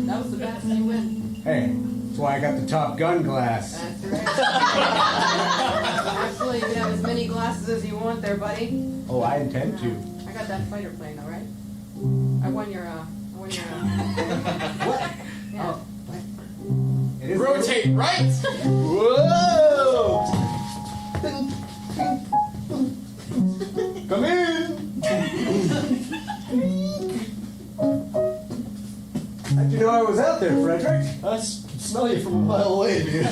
That was the best. You win. Hey, that's why I got the Top Gun glass. That's right. Actually, you can have as many glasses as you want there, buddy. Oh, I intend to. I got that fighter plane, though, right? I won your, What? Yeah. Oh, what? It is Rotate right. Whoa! Come in. How'd you know I was out there, Frederick? I smell you from a mile away, dude. Yeah,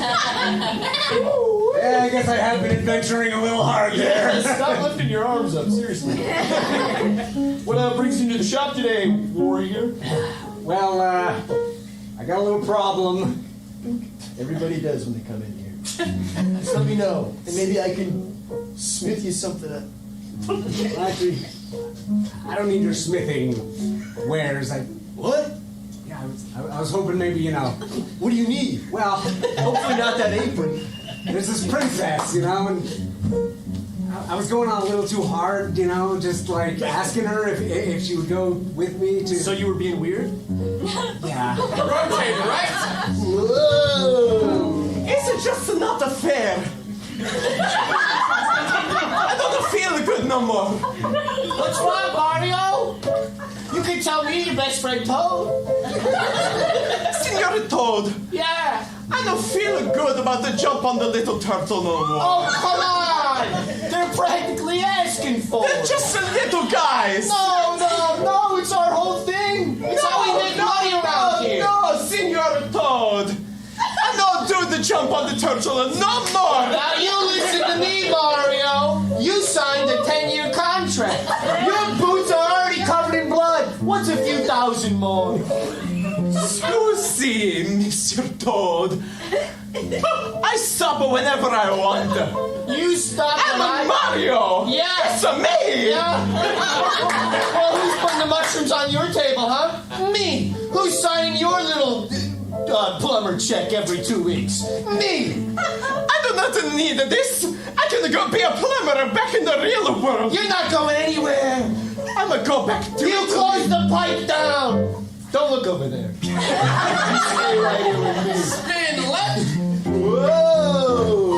I guess I have been adventuring a little hard there. Stop lifting your arms up, seriously. What brings you to the shop today, warrior? Well, I got a little problem. Everybody does when they come in here. Just let me know, and maybe I can smith you something up. Actually, I don't need your smithing wares. What? Yeah, I was hoping maybe, you know. What do you need? Well, hopefully not that apron. There's this princess, you know, and I was going on a little too hard, you know, just like asking her if she would go with me to. So you were being weird? Yeah. Rotate right. Whoa! Is it just not fair? I don't feel good no more. What's wrong, Mario? You can tell me, your best friend Toad. Senor Toad. Yeah. I I don't feel good about the jump on the little turtle no more. Oh, come on! They're practically asking for They're it. just little guys. No, it's our whole thing. It's how we make money around here. No, Senor Toad. I don't do the jump on the turtle no more. Now you listen to me, Mario. You signed a 10-year contract. Your boots are already covered in blood. What's a few thousand more? Scusi, Monsieur Toad. I stop whenever I want. You stop when I'm Mario. Yeah. It's me. Yeah. Well, who's putting the mushrooms on your table, huh? Me. Who's signing your little plumber check every 2 weeks? Me. I do not need this. I can go be a plumber back in the real world. You're not going anywhere. I'm gonna go back to You close the pipe down. Don't look over there. Stay right here with me. Spin left. Whoa.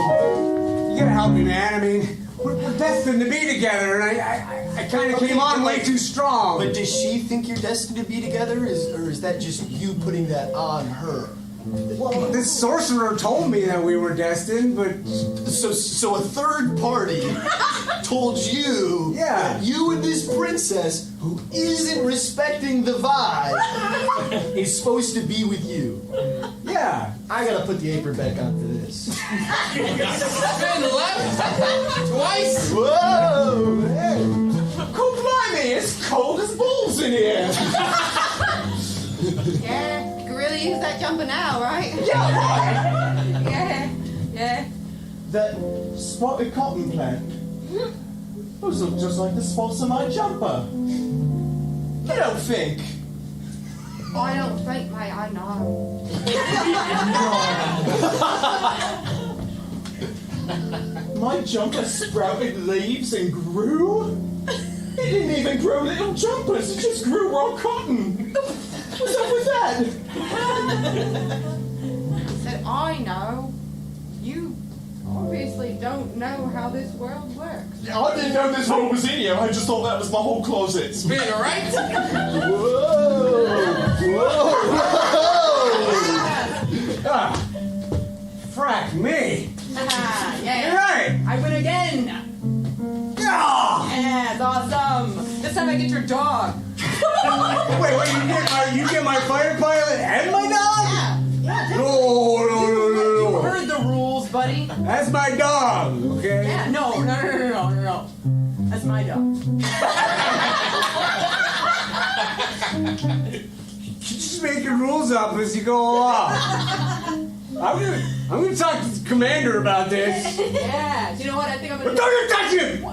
You gotta help me, man. I mean, we're destined to be together, and I kind of came on way too strong. But does she think you're destined to be together, or is that just you putting that on her? Well, this sorcerer told me that we were destined, but... So a third party told you that you and this princess, who isn't respecting the vibe, is supposed to be with you. Yeah. I gotta put the apron back on for this. Spin left. Twice. Whoa! Hey. Cool, blimey, it's cold as balls in here. Yeah, you can really use that jumper now, right? Yeah, right. Yeah. That spotted cotton plant. Those look just like the spots on my jumper. You don't think? I don't think, mate, I know. My jumper sprouted leaves and grew? It didn't even grow little jumpers, it just grew raw cotton. What's up with that? I said, I know. You obviously don't know how this world works. I didn't know this one was in here, I just thought that was my whole closet. Spin right. Whoa! Ah, frack me. Yeah. You're right. I win again. Ah! Yeah, it's awesome. This time I get your dog. Wait, you get my fighter pilot and my dog? Yeah. No. You heard the rules, buddy. That's my dog, okay? Yeah, no. That's my dog. You just make your rules up as you go along. I'm gonna talk to the commander about this. Yeah. Do you know what? I think I'm gonna. But don't you touch him!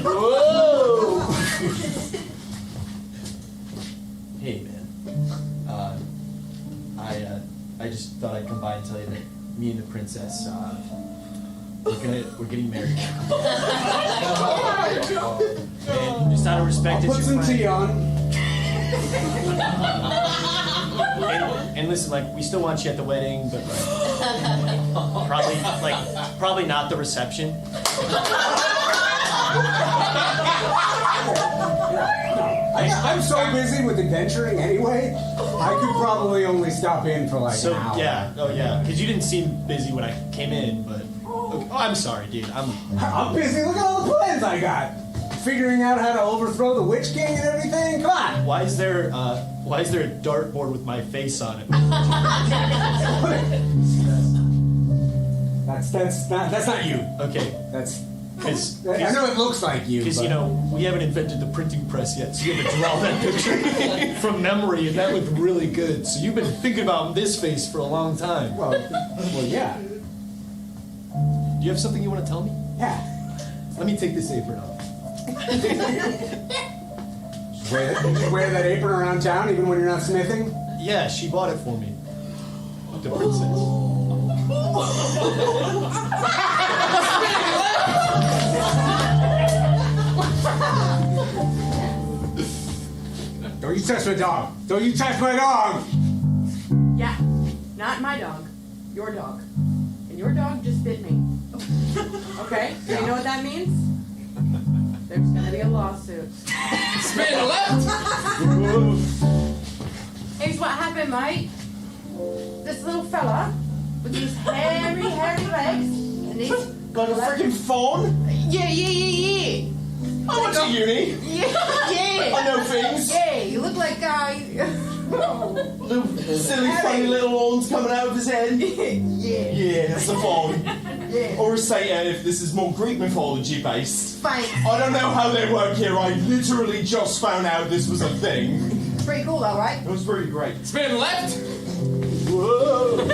Whoa! Hey, man. I just thought I'd come by and tell you that me and the princess, we're getting married. And just out of respect, I'll it's put your some friend. tea on. And listen, like, we still want you at the wedding, but probably not the reception. I'm so busy with adventuring anyway, I could probably only stop in for like an hour. Yeah, because you didn't seem busy when I came in, but okay. Oh, I'm sorry, dude. I'm busy. Look at all the plans I got. Figuring out how to overthrow the Witch King and everything. Come on. Why is there a dartboard with my face on it? That's not you. Okay. I know it looks like you. Because, we haven't invented the printing press yet, so you have to draw that picture from memory, and that looked really good. So you've been thinking about this face for a long time. Well, yeah. Do you have something you want to tell me? Yeah. Let me take this apron off. Wear that apron around town even when you're not smithing? Yeah, she bought it for me. The princess. Don't you touch my dog! Don't you touch my dog! Yeah, not my dog. Your dog. And your dog just bit me. Okay? Do you know what that means? There's gonna be a lawsuit. Spin left. Here's what happened, mate. This little fella with these hairy legs and these. Like a freaking phone? Yeah. I went to uni. Yeah. I know things. Yeah, you look like Little silly, funny little horns coming out of his head. Yeah, that's the phone. Yeah. Or say if this is more Greek mythology based. Fine. I don't know how they work here. I literally just found out this was a thing. It's pretty cool though, right? It was pretty great. Spin left. Whoa.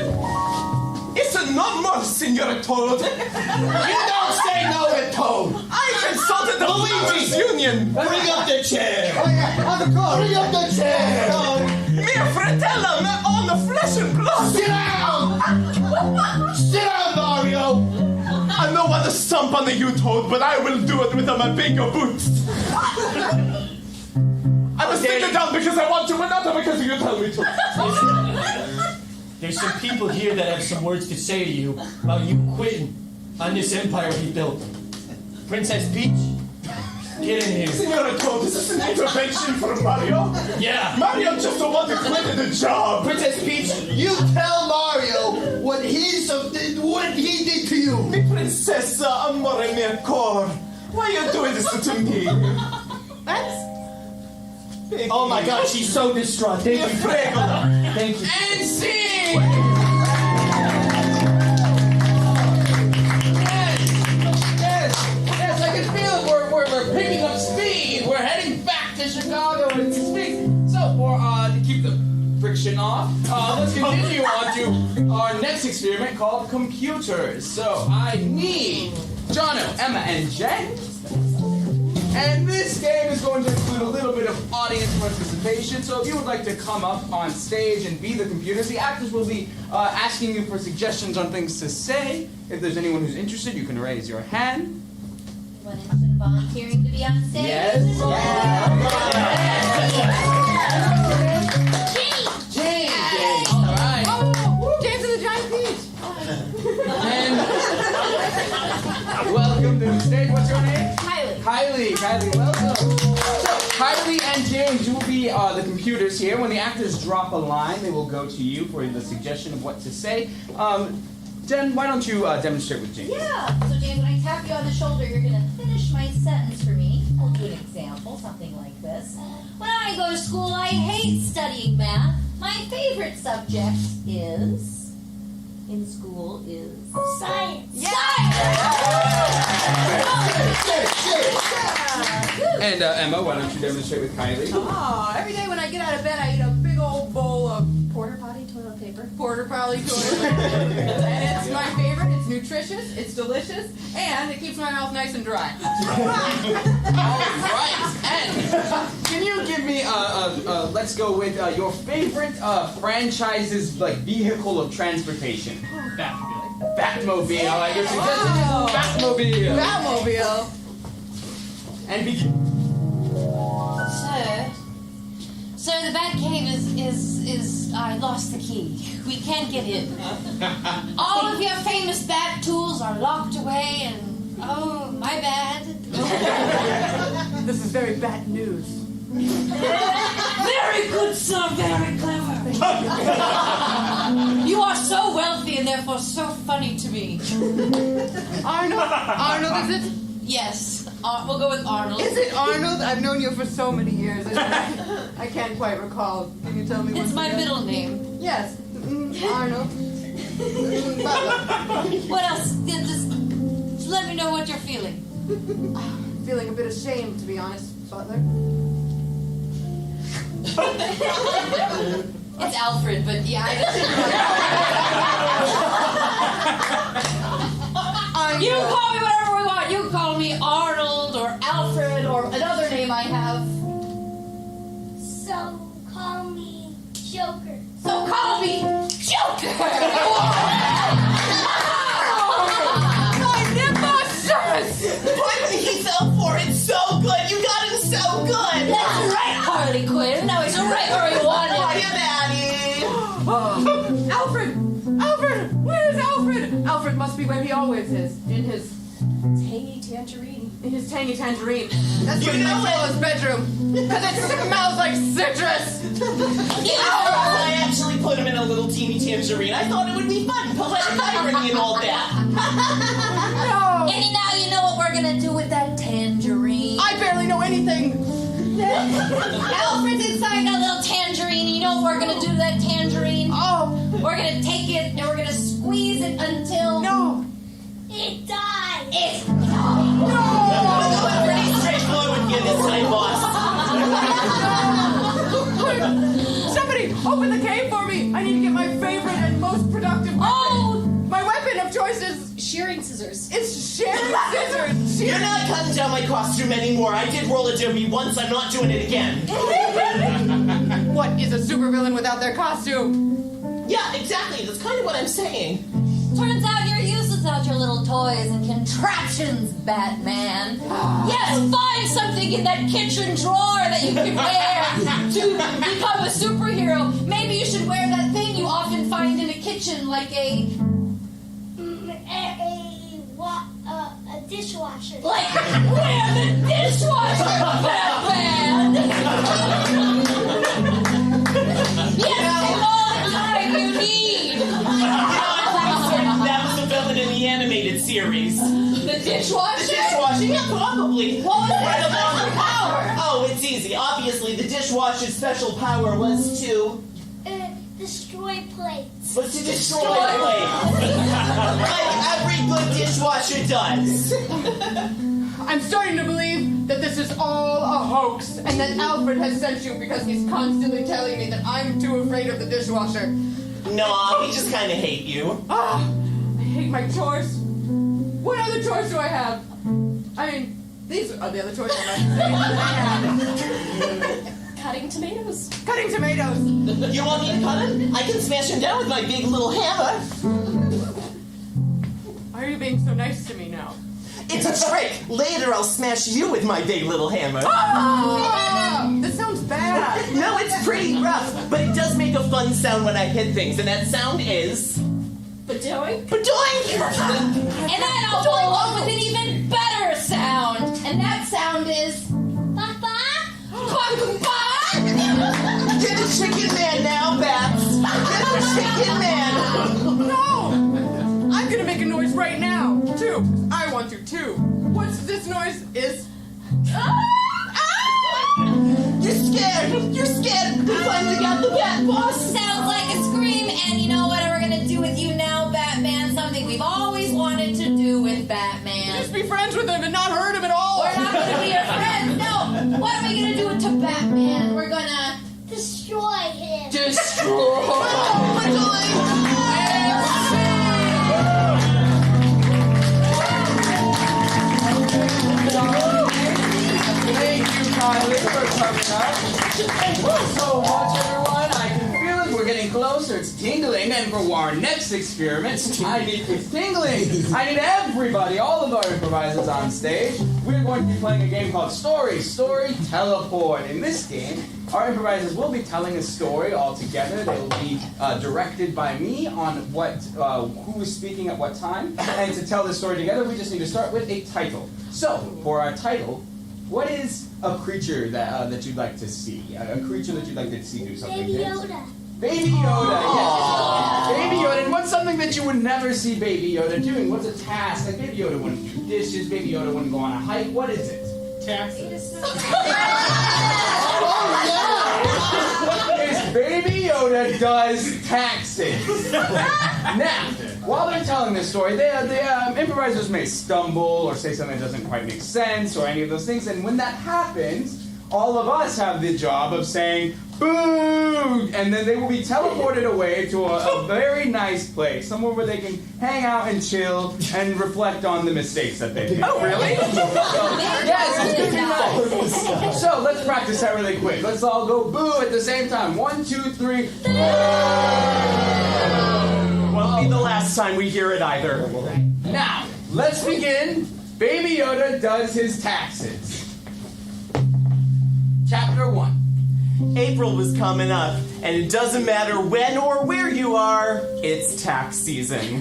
It's a number, Signor Toad. You don't say no to Toad. I consulted the Luigi's Union. Bring up the chair. Oh yeah, on the car. Bring up the chair. Mia fratella, me on the flesh and blood. Sit down. Sit down, Mario. I know how to stomp on the U-Toad, but I will do it with my bigger boots. I must take it down because I want to, but not because you tell me to. There's some people here that have some words to say to you about you quitting on this empire we built. Princess Peach, get in here. Signora Toad, is this an intervention for Mario? Yeah. Mario just don't want to quit the job. Princess Peach, you tell Mario what he did to you. Mi princessa, amore mio cor. Why are you doing this to me? Oh my God, she's so distraught. Thank you. Thank you. And scene. Yes, I can feel it. We're picking up speed. We're heading back to Chicago in speed. So, to keep the friction off, let's continue on to our next experiment called computers. So, I need Jono, Emma, and Jen. And this game is going to include a little bit of audience participation. So if you would like to come up on stage and be the computers, the actors will be asking you for suggestions on things to say. If there's anyone who's interested, you can raise your hand. Anyone interested in volunteering to be on stage? Yes. Jane! All right. Oh, James and the Giant Peach. And welcome to the stage. What's your name? Kylie, welcome. So, Kylie and James, you will be the computers here. When the actors drop a line, they will go to you for the suggestion of what to say. Jen, why don't you demonstrate with James? Yeah. So James, when I tap you on the shoulder, you're gonna finish my sentence for me. I'll do an example, something like this. When I go to school, I hate studying math. My favorite subject in school is Science. And Emma, why don't you demonstrate with Kylie? Oh, every day when I get out of bed, I eat a big old bowl of porter potty toilet paper. Porter potty toilet paper. And it's my favorite. It's nutritious, it's delicious, and it keeps my mouth nice and dry. All right. And can you give me let's go with your favorite franchise's vehicle of transportation? Batmobile. I like your suggestion. Batmobile. Batmobile. So And begin. the Batcave is I lost the key. We can't get in. All of your famous bat tools are locked away, and oh, my bad. This is very bad news. Very good, sir. Very clever. You are so wealthy and therefore so funny to me. Arnold, is it? Yes. We'll go with Arnold. Is it Arnold? I've known you for so many years. I can't quite recall. Can you tell me? It's my middle name. Yes, Arnold. What else? Just let me know what you're feeling. Feeling a bit ashamed, to be honest, Butler. It's Alfred, but yeah, you can call me whatever we want. You can call me Arnold or Alfred or another name I have. So call me Joker. So call me Joker! My nemesis! He fell for it so good. You got him so good. That's right, Harley Quinn. Now he's right where he wanted. Hiya, Daddy. Alfred! Alfred! Where's Alfred? Alfred must be where he always is. In his tangy tangerine. His tangy tangerine. That's what he makes in his bedroom. Because it smells like citrus. I actually put him in a little teeny tangerine. I thought it would be fun, poetic irony and all that. No. And now you know what we're gonna do with that tangerine. I barely know anything. Alfred's inside a little tangerine. You know what we're gonna do to that tangerine? Oh. We're gonna take it and we're gonna squeeze it until... No. It dies. It's... Pretty straightforward here this time, boss. Somebody, open the cave for me. I need to get my favorite and most productive weapon. Oh! My weapon of choice is... Shearing scissors. It's shearing scissors. You're not cutting down my costume anymore. I did roller derby once. I'm not doing it again. What is a supervillain without their costume? Yeah, exactly. That's kind of what I'm saying. Turns out you're useless without your little toys and contraptions, Batman. Yes, find something in that kitchen drawer that you can wear to become a superhero. Maybe you should wear that thing you often find in a kitchen, like a dishwasher. Like, wear the dishwasher, Batman! Yes, take all the time you need! That was the villain in the animated series. The dishwasher? The dishwasher, yeah, probably. What was their special power? Oh, it's easy. Obviously, the dishwasher's special power was to... destroy plates. Was to destroy plates. Like every good dishwasher does. I'm starting to believe that this is all a hoax and that Alfred has sent you because he's constantly telling me that I'm too afraid of the dishwasher. No, we just kind of hate you. Ah, I hate my chores. What other chores do I have? I mean, these are the other chores I have. Cutting tomatoes. Cutting tomatoes. You want me to cut them? I can smash them down with my big little hammer. Why are you being so nice to me now? It's a trick. Later, I'll smash you with my big little hammer. Ah! This sounds bad. No, it's pretty rough, but it does make a fun sound when I hit things, and that sound is... Badoink. Badoink! And then I'll go along with an even better sound. And that sound is... Get the chicken man now, Bats! Get the chicken man! No! I'm gonna make a noise right now, too. I want to, too. What's this noise is... You're scared! You're scared! We finally got the bat, boss! Sounds like a scream, and you know what we're gonna do with you now, Batman? Something we've always wanted to do with Batman. Just be friends with him and not hurt him at all! We're not gonna be your friends, no! What are we gonna do to Batman? We're gonna... destroy him. Destroy! Thank you, Kylie, for coming up. Thank you so much, everyone. I can feel it. We're getting closer. It's tingling. And for our next experiment, I need it's tingling. I need everybody, all of our improvisers on stage. We're going to be playing a game called Story Teleport. In this game, our improvisers will be telling a story all together. They will be directed by me on who is speaking at what time. And to tell this story together, we just need to start with a title. So, for our title, what is a creature that you'd like to see? A creature that you'd like to see do something? Baby Yoda. Baby Yoda, yes. Baby Yoda, and what's something that you would never see Baby Yoda doing? What's a task? Like Baby Yoda wouldn't do dishes, Baby Yoda wouldn't go on a hike. What is it? Taxes. Is Baby Yoda does taxes. Now, while they're telling this story, the improvisers may stumble or say something that doesn't quite make sense or any of those things, and when that happens, all of us have the job of saying, boo! And then they will be teleported away to a very nice place, somewhere where they can hang out and chill and reflect on the mistakes that they made. Oh, really? Yes, it's going to be nice. So let's practice that really quick. Let's all go boo at the same time. 1, 2, 3. Won't be the last time we hear it either. Now, let's begin. Baby Yoda does his taxes. Chapter 1. April was coming up, and it doesn't matter when or where you are, it's tax season.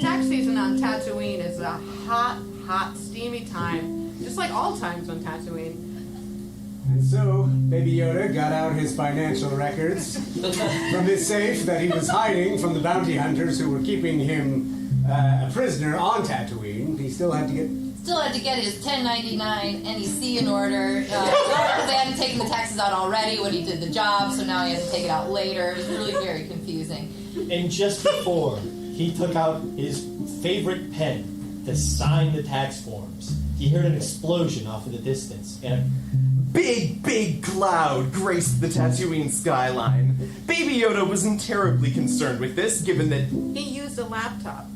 Tax season on Tatooine is a hot, steamy time, just like all times on Tatooine. And so, Baby Yoda got out his financial records from his safe that he was hiding from the bounty hunters who were keeping him a prisoner on Tatooine. He still had to get his 1099 NEC in order. Because they hadn't taken the taxes out already when he did the job, so now he has to take it out later. It was really very confusing. And just before he took out his favorite pen to sign the tax forms, he heard an explosion off in the distance, and a big cloud graced the Tatooine skyline. Baby Yoda wasn't terribly concerned with this, given that He used a laptop.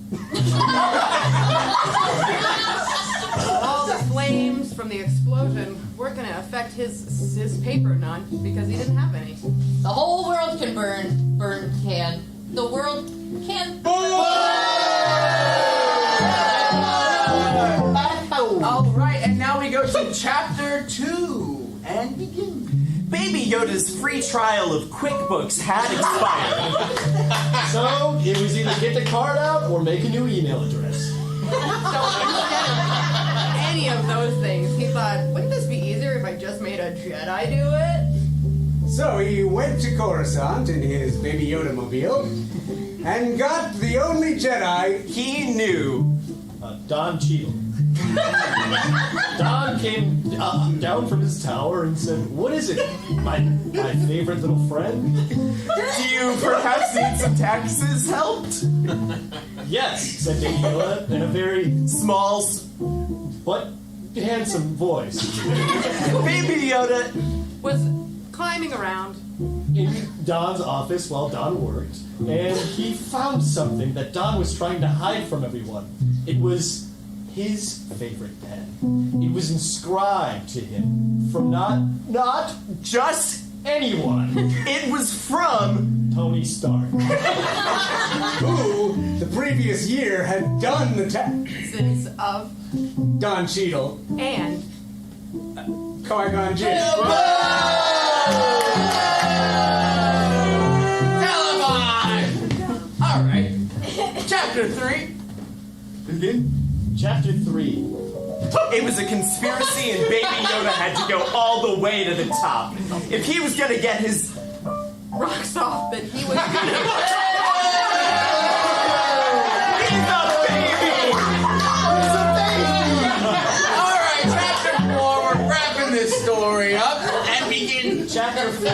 All the flames from the explosion weren't going to affect his paper none because he didn't have any. The whole world can burn can. The world can All right, and now we go to chapter 2 and begin. Baby Yoda's free trial of QuickBooks had expired. so it was either get the card out or make a new email address. So instead of any of those things, he thought, wouldn't this be easier if I just made a Jedi do it? So he went to Coruscant in his Baby Yoda mobile and got the only Jedi he knew. Don Cheadle. Don came down from his tower and said, "What is it, my favorite little friend? Do you perhaps need some taxes helped?" "Yes," said Baby Yoda in a very small but handsome voice. Baby Yoda was climbing around in Don's office while Don worked, and he found something that Don was trying to hide from everyone. It was his favorite pen. It was inscribed to him from not just anyone. It was from Tony Stark, who the previous year had done the taxes of Don Cheadle and Qui-Gon Jinn. Televised! Alright. Chapter 3. Begin. Chapter 3. It was a conspiracy and Baby Yoda had to go all the way to the top. If he was gonna get his rocks off, then he was He's a baby! Alright, chapter 4. We're wrapping this story up and begin chapter 4.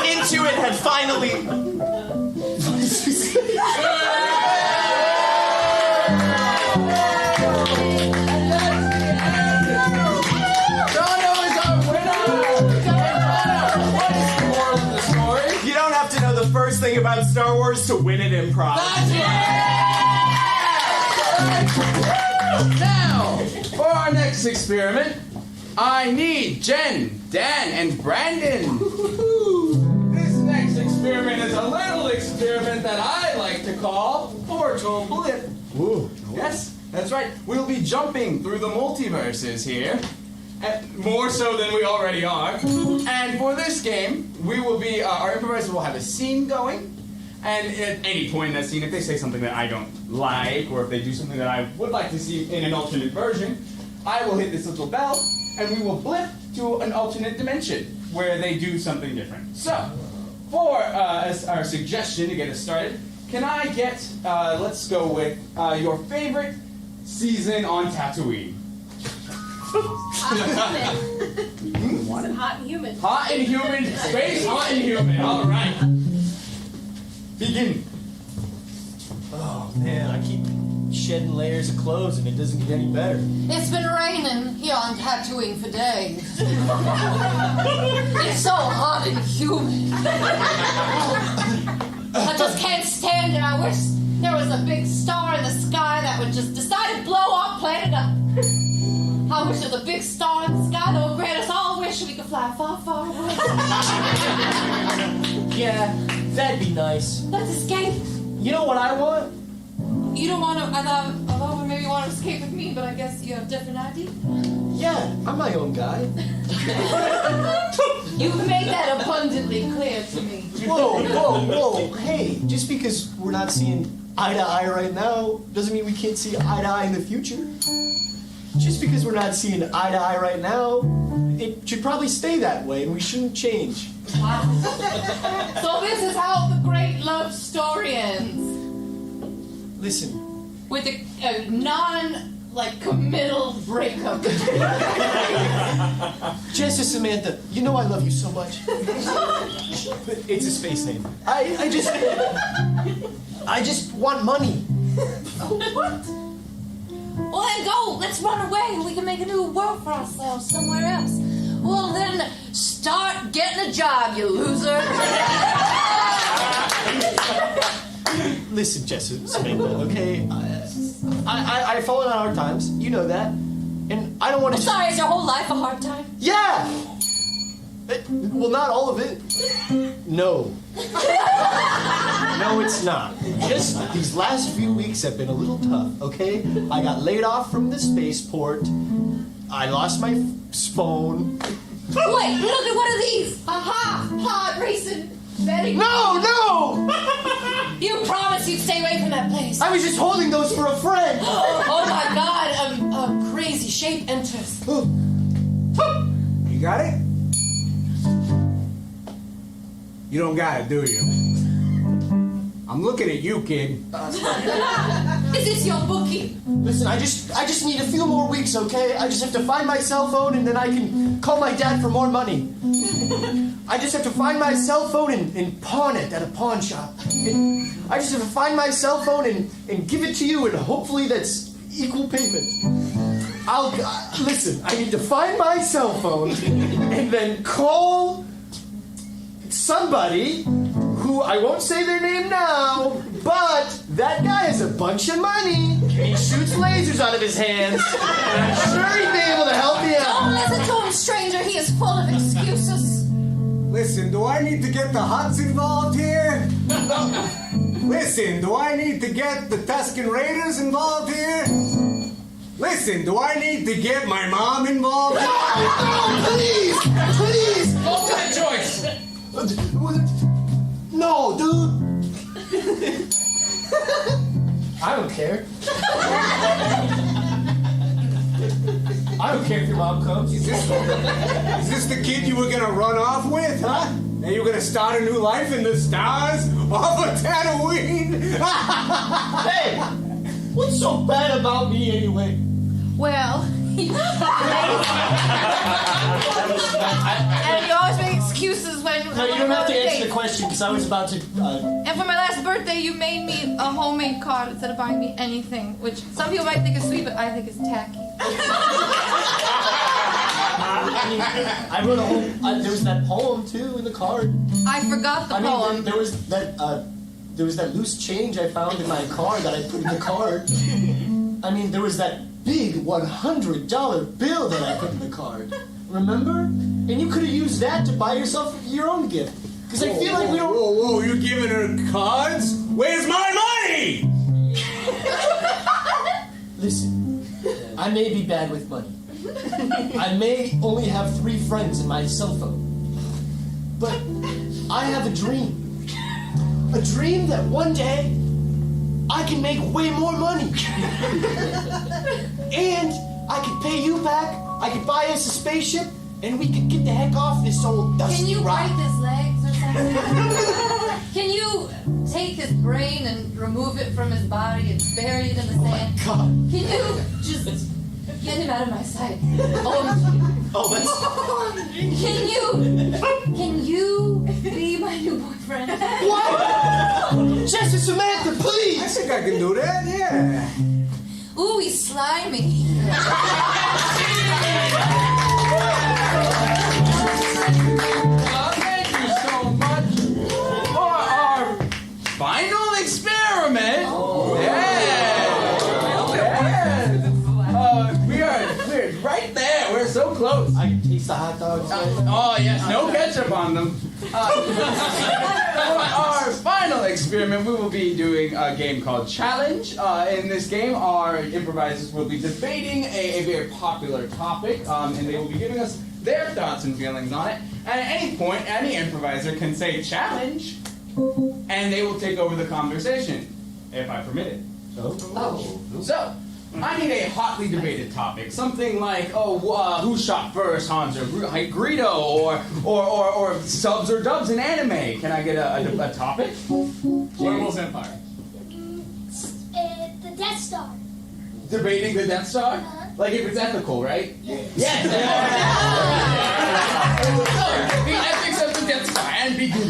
Into it had finally first thing about Star Wars to win at improv. Now, for our next experiment, I need Jen, Dan, and Brandon. This next experiment is a little experiment that I like to call Portal-Prov. Ooh. Yes, that's right. We'll be jumping through the multiverses here. More so than we already are. And for this game, we will be, our improvisers will have a scene going, and at any point in that scene, if they say something that I don't like, or if they do something that I would like to see in an alternate version, I will hit this little bell, and we will blip to an alternate dimension, where they do something different. So, for as our suggestion to get us started, can I get, let's go with your favorite season on Tatooine? Hot and humid. Hot and humid. Space hot and humid. All right. Begin. Oh man, I keep shedding layers of clothes and it doesn't get any better. It's been raining here on Tatooine for days. It's so hot and humid. I just can't stand it. I wish there was a big star in the sky that would just decide to blow our planet up. I wish there was a big star in the sky that would grant us all a wish we could fly far, far away. Yeah, that'd be nice. Let's escape. You know what I want? You don't want to, I thought maybe you want to escape with me, but I guess you have a different idea. Yeah, I'm my own guy. You've made that abundantly clear to me. Whoa. Hey, just because we're not seeing eye to eye right now doesn't mean we can't see eye to eye in the future. Just because we're not seeing eye to eye right now, it should probably stay that way and we shouldn't change. Wow. So this is how the great love story ends. Listen. With a committal breakup. Jess and Samantha, you know I love you so much. But it's a space name. I just want money. What? Well then go, let's run away. We can make a new world for ourselves somewhere else. Well then, start getting a job, you loser. Listen, Jess and Samantha, okay? I've fallen on hard times. You know that. And I don't want to... Sorry, is your whole life a hard time? Yeah! Well, not all of it. No. No, it's not. Just these last few weeks have been a little tough, okay? I got laid off from the spaceport. I lost my phone. Wait, look at one of these! Aha! Pod racing betting. No! You promised you'd stay away from that place. I was just holding those for a friend. Oh my God! A crazy shape enters. You got it? You don't got it, do you? I'm looking at you, kid. Is this your bookie? Listen, I just need a few more weeks, okay? I just have to find my cell phone and then I can call my dad for more money. I just have to find my cell phone and pawn it at a pawn shop. And I just have to find my cell phone and give it to you, and hopefully that's equal payment. Listen, I need to find my cell phone and then call somebody who I won't say their name now, but that guy has a bunch of money. He shoots lasers out of his hands, and I'm sure he'd be able to help me out. Don't listen to him, stranger. He is full of excuses. Listen, do I need to get the Huts involved here? Listen, do I need to get the Tuscan Raiders involved here? Listen, do I need to get my mom involved? Please! Ultimate choice! No, dude! I don't care. I don't care if your mom comes. Is this the kid you were gonna run off with, huh? And you were gonna start a new life in the stars off of Tatooine? Hey! What's so bad about me anyway? Well, and you always make excuses when No, you don't have to answer the question because I was about to. And for my last birthday, you made me a homemade card instead of buying me anything, which some people might think is sweet, but I think is tacky. I wrote a whole. There was that poem too in the card. I forgot the poem. There was that loose change I found in my car that I put in the card. I mean, there was that big $100 bill that I put in the card. Remember? And you could have used that to buy yourself your own gift. Because I feel like we don't. Whoa! You giving her cards? Where's my money? Listen, I may be bad with money. I may only have 3 friends in my cell phone. But I have a dream. A dream that one day I can make way more money. And I could pay you back, I could buy us a spaceship, and we could get the heck off this old dusty Can you rock. break his legs or something? Can you take his brain and remove it from his body and bury it in the sand? God. Can you just get him out of my sight? That's... Can you be my new boyfriend? What? Jess and Samantha, please! I think I can do that, yeah. Ooh, he's slimy. Thank you so much for our final experiment. We're right there. We're so close. I can taste the hot dogs. Oh, yes. No ketchup on them. For our final experiment, we will be doing a game called Challenge. In this game, our improvisers will be debating a very popular topic, and they will be giving us their thoughts and feelings on it. And at any point, any improviser can say challenge, and they will take over the conversation, if I permit it. So, I need a hotly debated topic. Something like, who shot first, Hans or Greedo, or subs or dubs in anime. Can I get a topic? Marvel's Empire. The Death Star. Debating the Death Star? Like if it's ethical, right? Yes! The ethics of the Death Star, and begin.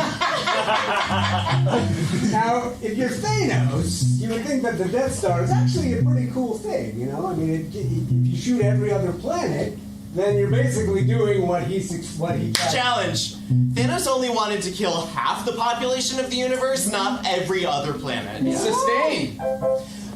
Now, if you're Thanos, you would think that the Death Star is actually a pretty cool thing, you know? I mean, if you shoot every other planet, then you're basically doing what he tried. Challenge. Thanos only wanted to kill half the population of the universe, not every other planet. Sustained.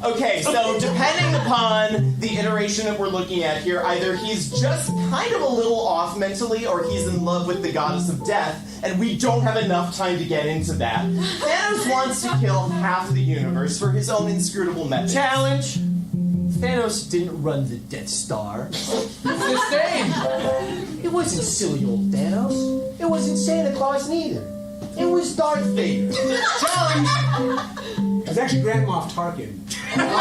Okay, so depending upon the iteration that we're looking at here, either he's just kind of a little off mentally, or he's in love with the goddess of death, and we don't have enough time to get into that. Thanos wants to kill half the universe for his own inscrutable methods. Challenge. Thanos didn't run the Death Star. Sustained. It wasn't silly old Thanos. It wasn't Santa Claus neither. It was Darth Vader. Challenge! It was actually Grand Moff Tarkin. Grand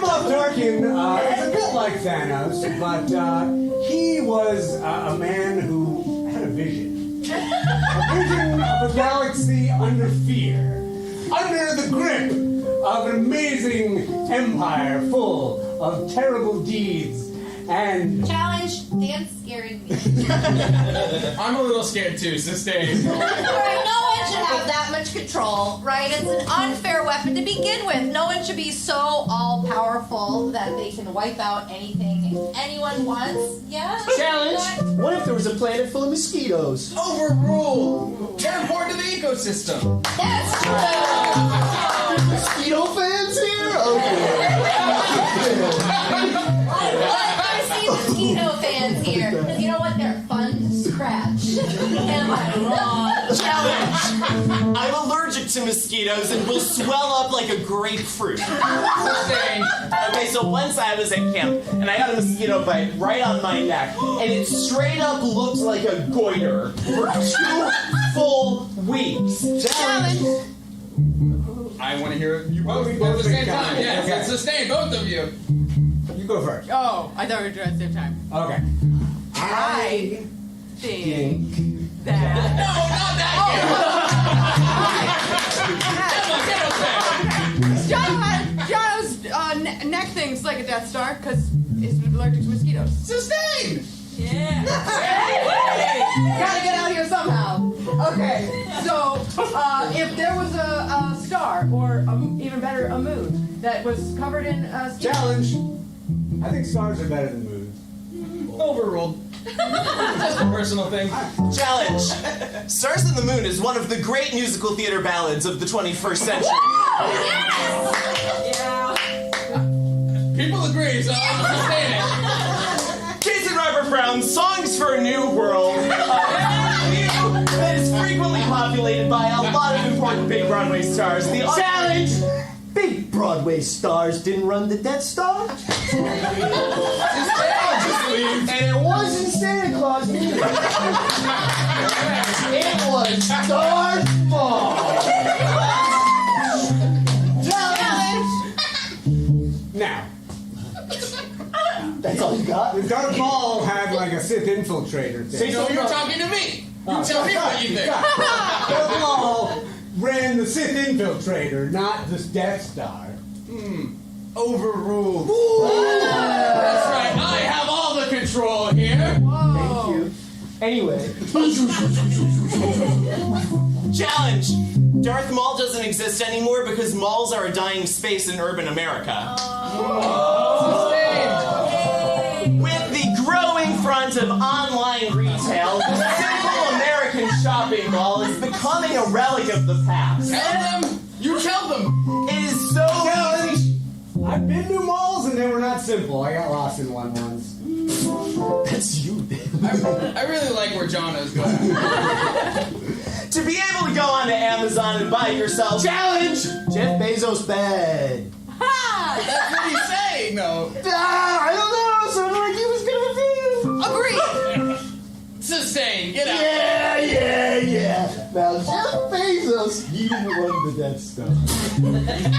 Moff Tarkin is a bit like Thanos, but he was a man who had a vision. A vision of a galaxy under fear, under the grip of an amazing empire full of terrible deeds and... Challenge, Dan's scaring me. I'm a little scared too, sustained. Alright, no one should have that much control, right? It's an unfair weapon to begin with. No one should be so all-powerful that they can wipe out anything anyone wants. Yeah? Challenge. What if there was a planet full of mosquitoes? Overruled. They're important to the ecosystem. That's true. Mosquito fans here? Okay. I've seen mosquito fans here. Because you know what? They're fun to scratch. Am I wrong? Challenge! I'm allergic to mosquitoes and will swell up like a grapefruit. Okay, so once I was at camp and I got a mosquito bite right on my neck, and it straight up looked like a goiter for 2 full weeks. Challenge! I want to hear you both at the same time. Yes, okay. Sustain both of you. You go first. Oh, I thought we were doing it at the same time. Okay. I think that... No, not that Jono's neck thing's like a Death Star because he's allergic to mosquitoes. Sustained! Yeah. Gotta get out here somehow. Okay, so if there was a star, or even better, a moon, that was covered in Challenge! I think stars are better than moons. Overruled. Just a personal thing. Challenge! Stars and the Moon is one of the great musical theater ballads of the 21st century. Yeah. People agree, so I'm sustaining it. Case and Robert Brown's Songs for a New World that is frequently populated by a lot of important big Broadway stars. The Challenge! Big Broadway stars didn't run the Death Star. And it wasn't Santa Claus either. It was Darth Maul. Challenge! Now, that's all you got? the Darth Maul had like a Sith infiltrator thing. No, you're talking to me. You tell me what you think. Darth Maul ran the Sith infiltrator, not the Death Star. Overruled. That's right. I have all the control here. Thank you. Anyway. Challenge! Darth Maul doesn't exist anymore because malls are a dying space in urban America. With the growing front of online retail, the simple American shopping mall is becoming a relic of the past. Tell them. You tell them. It is so easy. I've been to malls and they were not simple. I got lost in one once. That's you, Dan. I really like where Jono's going. To be able to go onto Amazon and buy yourself Challenge! Jeff Bezos' bed. That's what he said. take note. I don't know. Sounded like he was gonna be. Agreed. Sustain. Get out. Yeah. Now, Jeff Bezos, he didn't run the Death Star.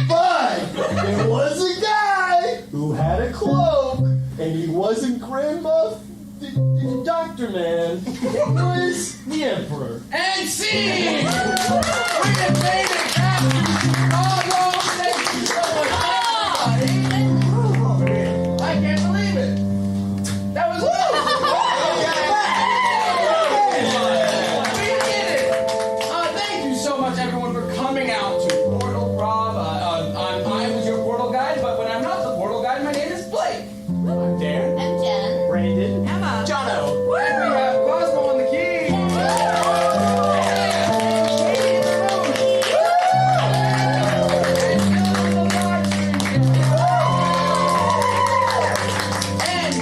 But there was a guy who had a cloak, and he wasn't Grandma Doctor Man. It was the Emperor. And scene! We have made it, Captain! Oh, thank you so much, everybody! I can't believe it! That was We did it! Thank you so much, everyone, for coming out to Portal-Prov. I was your portal guide, but when I'm not the portal guide, my name is Blake. I'm Dan. I'm Jen. Brandon. Emma. Jono. And we have Cosmo on the keys. And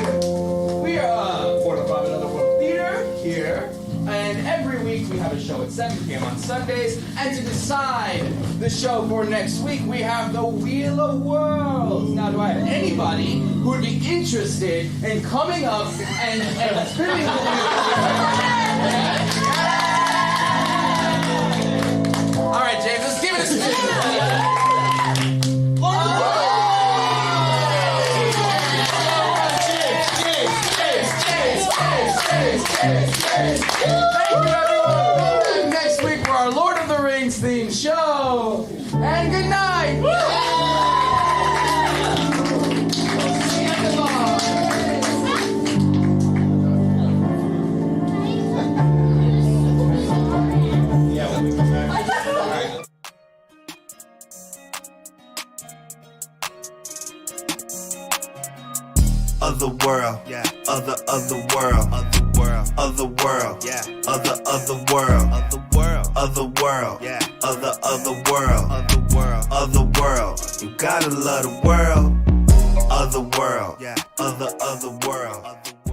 we are Portal-Prov and Otherworld Theater here. And every week we have a show at 7 p.m. on Sundays. And to decide the show for next week, we have the Wheel of Worlds. Now, do I have anybody who would be interested in coming up and spinning the wheel? All right, James, let's give it a spin. Thank you, everyone. Come back next week for our Lord of the Rings themed show. And good night. See you at the bar. Yeah, we'll be back. Otherworld, yeah. Otherworld, yeah. Otherworld, yeah. Otherworld. You gotta love the world. Otherworld, yeah. Otherworld.